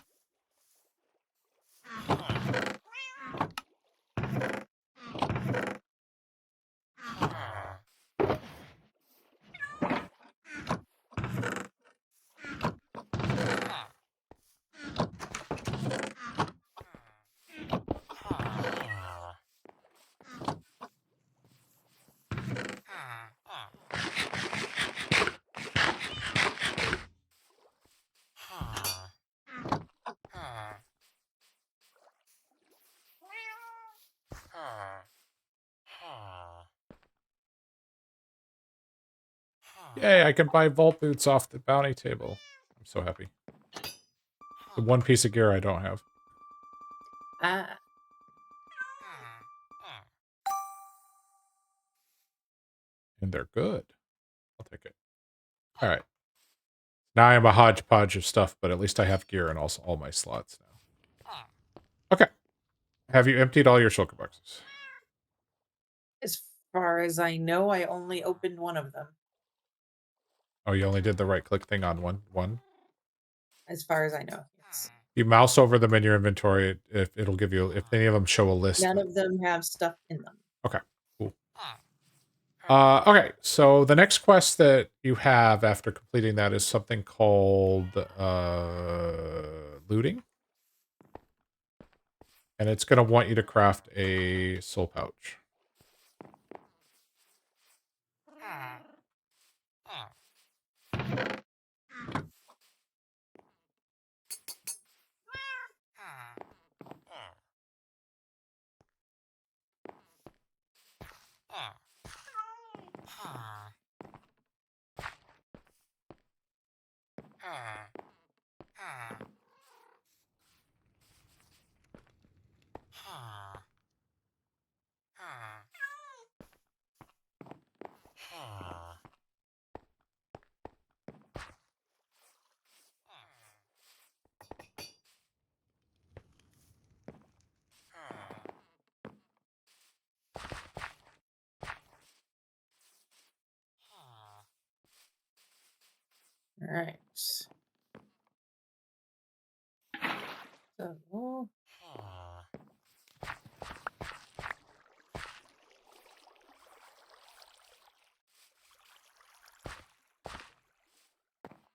Yay, I can buy vault boots off the bounty table. I'm so happy. The one piece of gear I don't have. Ah. And they're good. I'll take it. All right. Now I am a hodgepodge of stuff, but at least I have gear in all my slots now. Okay. Have you emptied all your shulker boxes? As far as I know, I only opened one of them. Oh, you only did the right click thing on one? As far as I know, yes. You mouse over them in your inventory, if it'll give you, if any of them show a list. None of them have stuff in them. Okay, cool. Okay, so the next quest that you have after completing that is something called looting. And it's going to want you to craft a soul pouch. All right. So,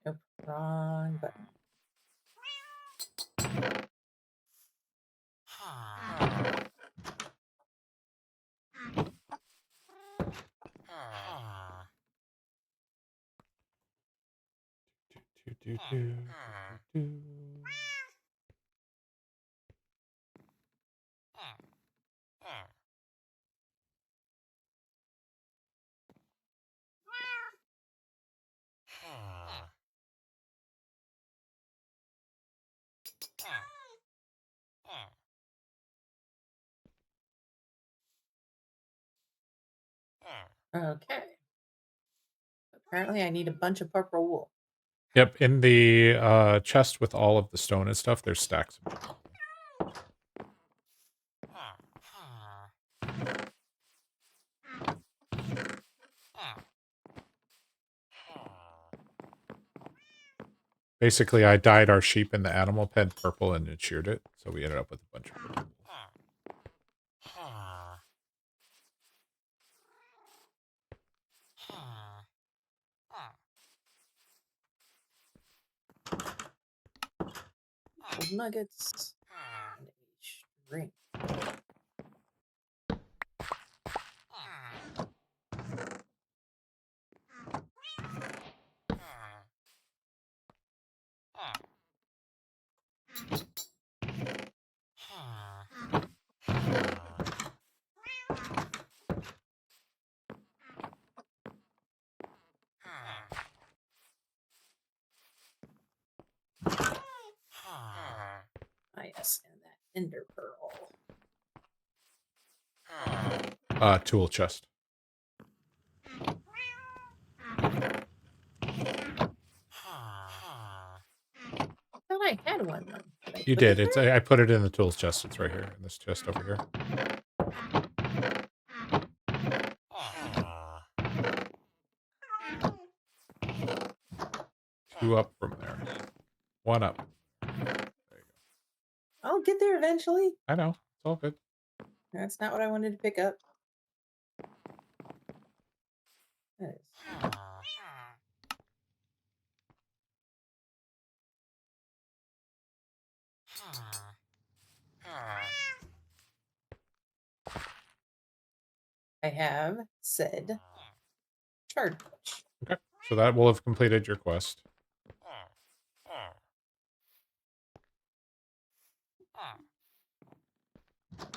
nope, wrong button. Okay. Apparently, I need a bunch of purple wool. Yep, in the chest with all of the stone and stuff, there's stacks of it. Basically, I dyed our sheep in the animal pen purple and it sheared it, so we ended up with a bunch of purple. Gold nuggets. And a string. Ender pearl. Tool chest. I thought I had one though. I You put it did. It's there? I put it in the tools chest. It's right here in this chest over here. 2 up from there. 1 up. There you go. I'll get there eventually. I know. It's all good. That's not what I wanted to pick up. That is. I have said shard pouch. Okay. So that will have completed your quest.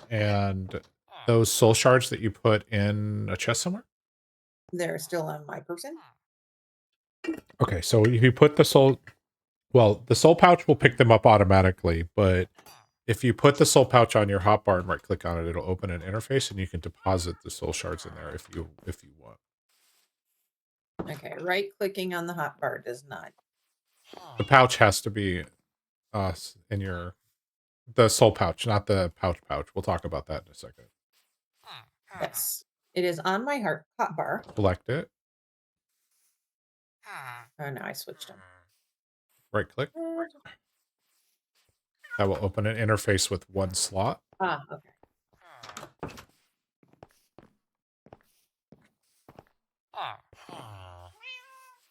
And those soul shards that you put in a chest somewhere? They're still on my person. Okay, so if you put the soul... Well, the soul pouch will pick them up automatically, but if you put the soul pouch on your hotbar and right-click on it, it'll open an interface, and you can deposit the soul shards in there if you want. Okay, right clicking on the hotbar does not. The pouch has to be in your... The soul pouch, not the pouch. We'll talk about that in a second. Yes, it is on my hotbar. Select it. Oh no, I switched them. Right-click. That will open an interface with 1 slot. Okay.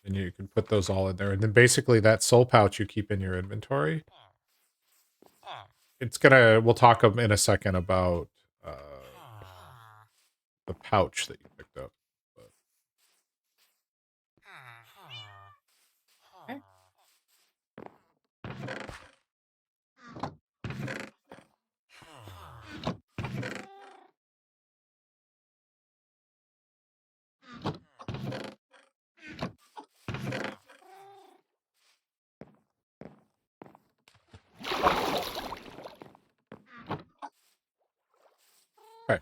And you can put those all in there. And then basically that soul pouch you keep in your inventory. It's gonna... We'll talk in a second about the pouch that you picked up. But Okay. okay.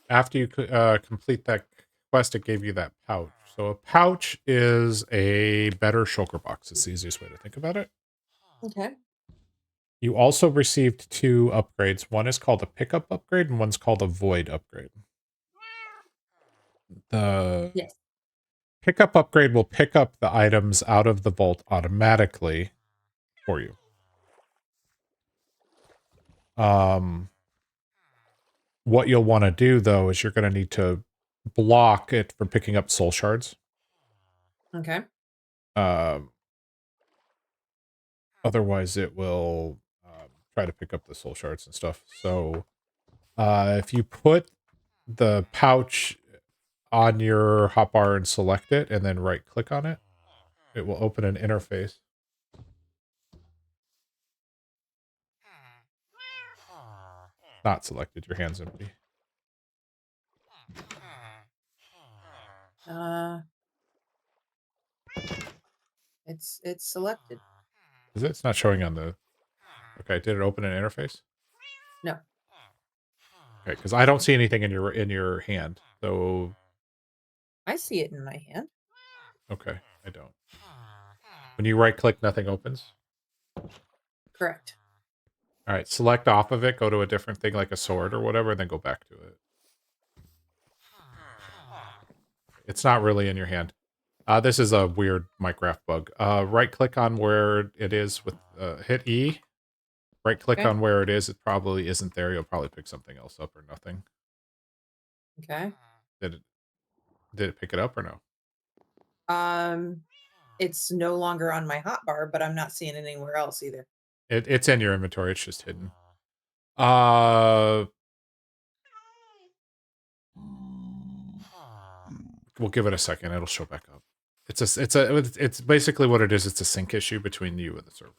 After you complete that quest, it gave you that pouch. So a pouch is a better shulker box. It's the easiest way to think about it. Okay. You also received 2 upgrades. One is called a pickup upgrade, and one's called a void upgrade. The Yes. pickup upgrade will pick up the items out of the vault automatically for you. What you'll want to do, though, is you're going to need to block it from picking up soul shards. Okay. Otherwise, it will try to pick up the soul shards and stuff. So if you put the pouch on your hotbar and select it, and then right-click on it, it will open an interface. Not selected. Your hand's empty. It's selected. Is it? It's not showing on the... Okay, did it open an interface? No. Okay, because I don't see anything in your hand. So I see it in my hand. okay, I don't. When you right-click, nothing opens. Correct. All right, select off of it, go to a different thing like a sword or whatever, and then go back to it. It's not really in your hand. This is a weird Minecraft bug. Right-click on where it is with hit E. Right-click Okay. on where it is. It probably isn't there. You'll probably pick something else up or nothing. Okay. Did it pick it up or no? It's no longer on my hotbar, but I'm not seeing it anywhere else either. It's in your inventory. It's just hidden. We'll give it a second. It'll show back up. It's basically what it is. It's a sync issue between you and the server.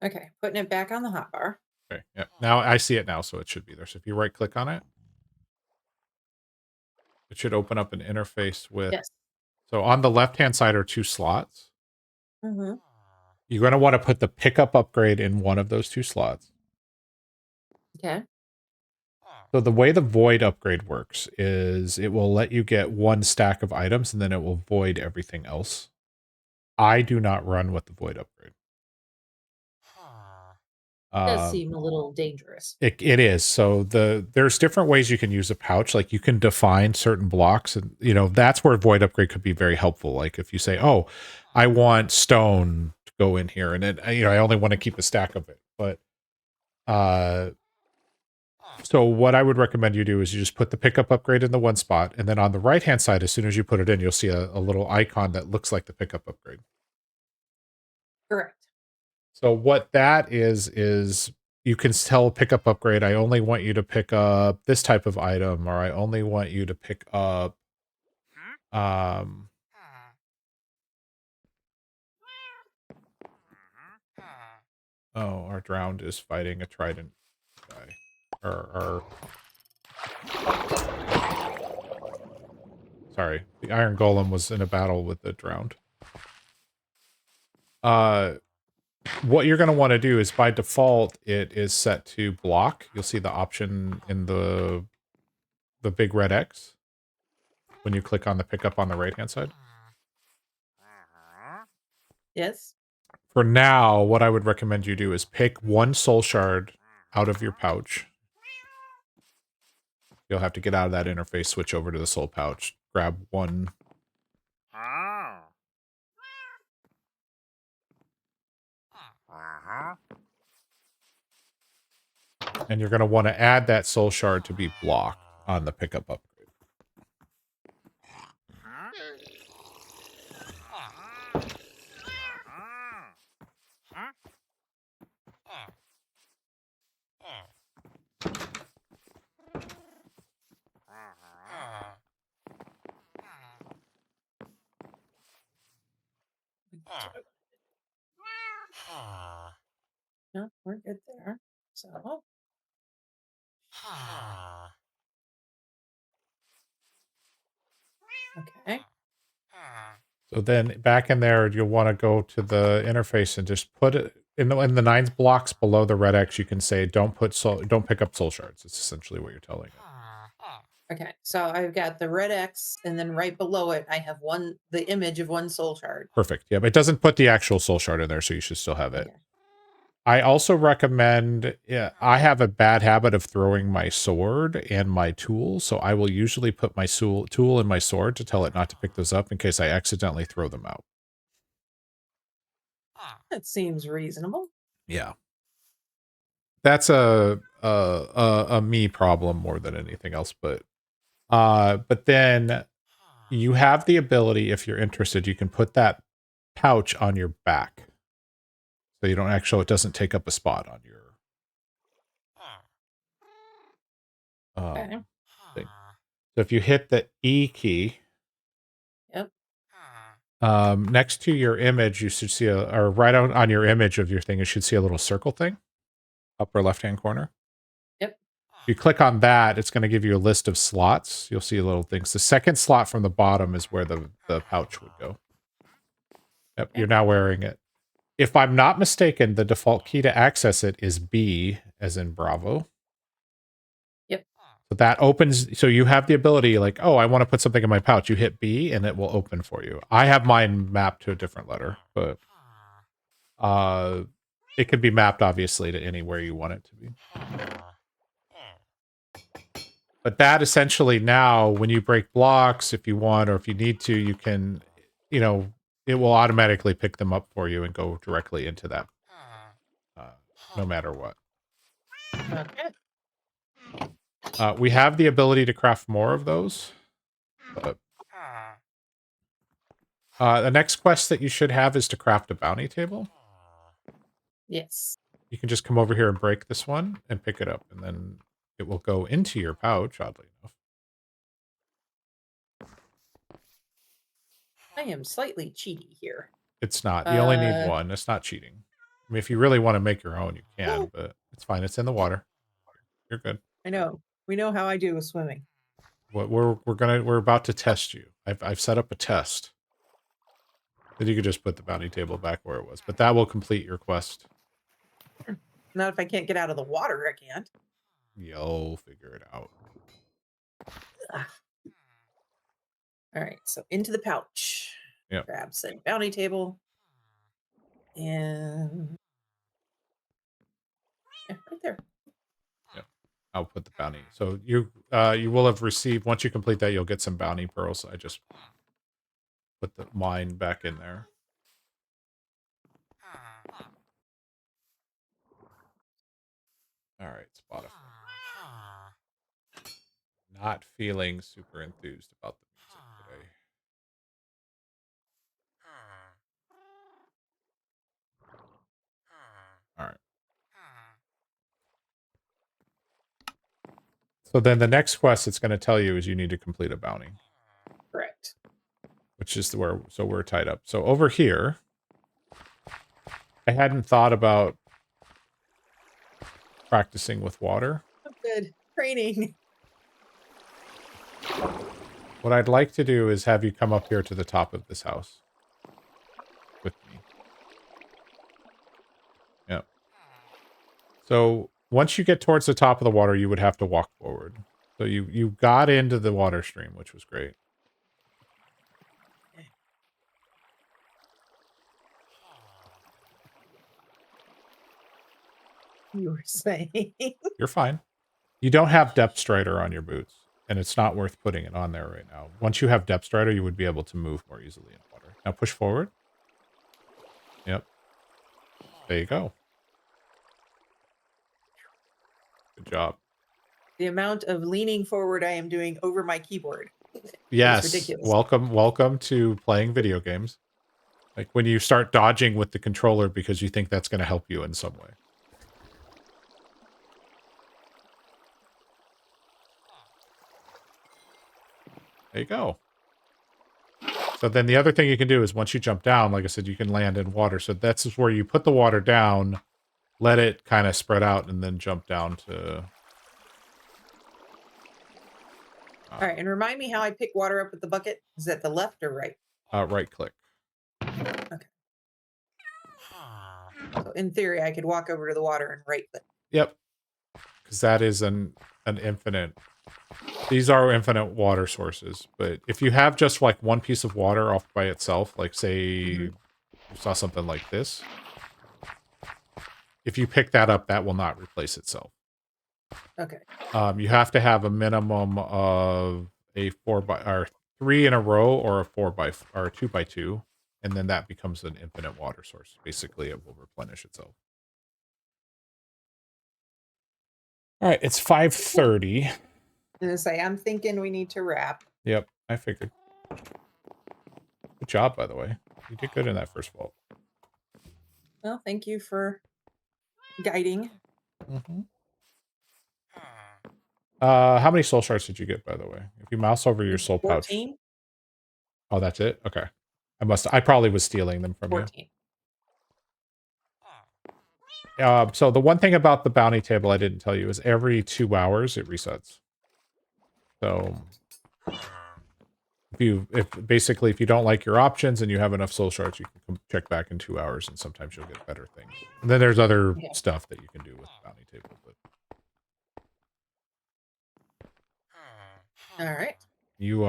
Okay, putting it back on the hotbar. Okay, yeah. Now I see it now, so it should be there. So if you right click on it, it should open up an interface with. Yes. So on the left hand side are 2 slots. Mm-hmm. You're going to want to put the pickup upgrade in one of those 2 slots. Okay. So the way the void upgrade works is it will let you get 1 stack of items and then it will void everything else. I do not run with the void upgrade. Does Um, seem a little dangerous. it is. So there's different ways you can use a pouch. Like you can define certain blocks, and that's where void upgrade could be very helpful. Like if you say, "Oh, I want stone to go in here," and then I only want to keep a stack of it. But uh, so what I would recommend you do is you just put the pickup upgrade in the one spot, and then on the right hand side, as soon as you put it in, you'll see a little icon that looks like the pickup upgrade. Correct. So what that is you can tell pickup upgrade, I only want you to pick up this type of item, or I only want you to pick up um oh, our drowned is fighting a trident guy. Or sorry, the iron golem was in a battle with the drowned. Uh what you're going to want to do is by default it is set to block. You'll see the option in the big red X when you click on the pickup on the right hand side. Yes. For now, what I would recommend you do is pick 1 soul shard out of your pouch. You'll have to get out of that interface, switch over to the soul pouch, grab 1. And you're going to want to add that soul shard to be blocked on the pickup upgrade. No, we're good there. So okay. So then back in there, you'll want to go to the interface and just put it in the 9 blocks below the red X. You can say, don't pick up soul shards. It's essentially what you're telling it. Okay. So I've got the red X, and then right below it, I have the image of 1 soul shard. Perfect. Yeah, but it doesn't put the actual soul shard in there, so you should still have it. Okay. I also recommend, yeah, I have a bad habit of throwing my sword and my tool, so I will usually put my tool and my sword to tell it not to pick those up in case I accidentally throw them out. That seems reasonable. Yeah. That's a me problem more than anything else, but then you have the ability, if you're interested, you can put that pouch on your back. So you don't actually, it doesn't take up a spot on your Okay. thing. So if you hit the E key, Yep. next to your image, you should see or right on your image of your thing, you should see a little circle thing, upper left-hand corner. Yep. If you click on that, it's going to give you a list of slots. You'll see little things. The second slot from the bottom is where the pouch would go. Yep, Okay. you're now wearing it. If I'm not mistaken, the default key to access it is B, as in Bravo. Yep. So that opens, so you have the ability, like, oh, I want to put something in my pouch. You hit B and it will open for you. I have mine mapped to a different letter, but it could be mapped obviously to anywhere you want it to be. But that essentially now, when you break blocks, if you want or if you need to, you can, it will automatically pick them up for you and go directly into that, no matter what. Okay. We have the ability to craft more of those. But, the next quest that you should have is to craft a bounty table. Yes. You can just come over here and break this one and pick it up, and then it will go into your pouch, oddly enough. I am slightly cheaty here. It's not. You only need one. It's not cheating. I mean, if you really want to make your own, you can, Well, but It's fine. It's in the water. You're good. I know. We know how I do with swimming. What we're about to test you. I've set up a test. Then you could just put the bounty table back where it was, but that will complete your quest. Not if I can't get out of the water, I can't. You'll figure it out. Ugh. All right, so into the pouch. Yep. Grab said bounty table. And yeah, right there. Yep. I'll put the bounty. So you will have received, once you complete that, you'll get some bounty pearls. I just put the mine back in there. All right, Spotify. Not feeling super enthused about the music today. All right. So then the next quest it's going to tell you is you need to complete a bounty. Correct. Which is where, so we're tied up. So over here, I hadn't thought about practicing with water. Oh, good. Training. What I'd like to do is have you come up here to the top of this house with me. Yep. So once you get towards the top of the water, you would have to walk forward. So you got into the water stream, which was great. You were saying. You're fine. You don't have Depth Strider on your boots, and it's not worth putting it on there right now. Once you have Depth Strider, you would be able to move more easily in water. Now push forward. Yep. There you go. Good job. The amount of leaning forward I am doing over my keyboard. Yes. Ridiculous. Welcome to playing video games. Like when you start dodging with the controller because you think that's going to help you in some way. There you go. So then the other thing you can do is once you jump down, like I said, you can land in water. So that's where you put the water down, let it kind of spread out, and then jump down to... All right, and remind me how I pick water up with the bucket. Is that the left or right? Right click. Okay. So in theory, I could walk over to the water and right click. Yep. Because that is an infinite... These are infinite water sources. But if you have just like one piece of water off by itself, like say you saw something like this, if you pick that up, that will not replace itself. Okay. You have to have a minimum of a 3 in a row or a 2x2, and then that becomes an infinite water source. Basically, it will replenish itself. All right, it's 5:30. I'm gonna say I'm thinking we need to wrap. Yep, I figured. Good job, by the way. You did good in that first vault. Well, thank you for guiding. Mm-hmm. How many soul shards did you get, by the way? If you mouse over your soul 14? pouch. Oh, that's it? Okay. I probably was stealing them from 14. you. So the one thing about the bounty table I didn't tell you is every 2 hours it resets. So if you don't like your options and you have enough soul shards, you can come check back in 2 hours, and sometimes you'll get better things. And then there's other stuff that you can do with the bounty table. But All right. If you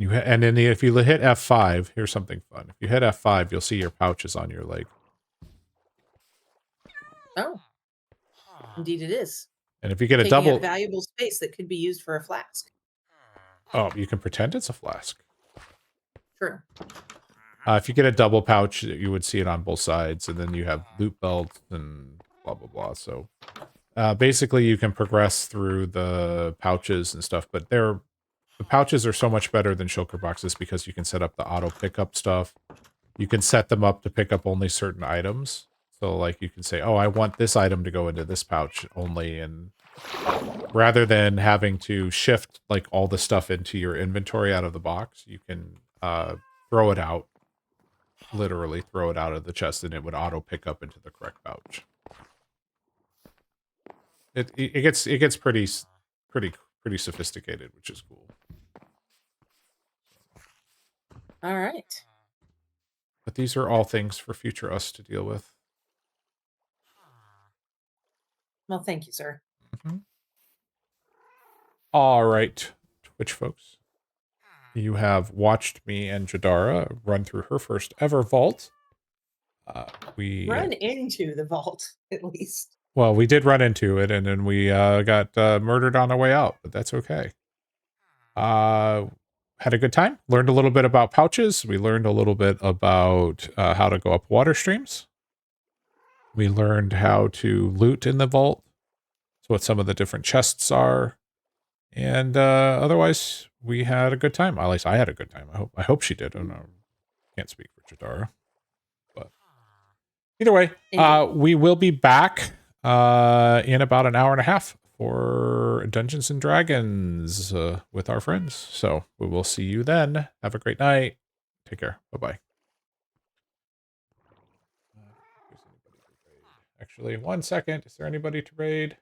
hit F5, here's something fun. If you hit F5, you'll see your pouches on your leg. Oh, indeed it is. And if you get a Taking double... up valuable space that could be used for a flask. Oh, you can pretend it's a flask. True. If you get a double pouch, you would see it on both sides, and then you have loot belts and blah, blah, blah. So basically you can progress through the pouches and stuff, but the pouches are so much better than shulker boxes because you can set up the auto pickup stuff. You can set them up to pick up only certain items. So like you can say, oh, I want this item to go into this pouch only, and rather than having to shift like all the stuff into your inventory out of the box, you can throw it out, literally throw it out of the chest, and it would auto pick up into the correct pouch. It gets pretty sophisticated, which is cool. All right. But these are all things for future us to deal with. Well, thank you, sir. Mhm. All right, Twitch folks. You have watched me and Jheddara run through her first ever vault. We Run into the vault, at least. Well, we did run into it, and then we got murdered on our way out, but that's okay. Had a good time. Learned a little bit about pouches. We learned a little bit about how to go up water streams. We learned how to loot in the vault. So what some of the different chests are. And otherwise, we had a good time. At least I had a good time. I hope she did. I don't know. Can't speak for Jheddara. But either way, Indeed. we will be back in about an hour and a half for Dungeons and Dragons with our friends. So we will see you then. Have a great night. Take care. Bye bye. Actually, 1 second. Is there anybody to raid?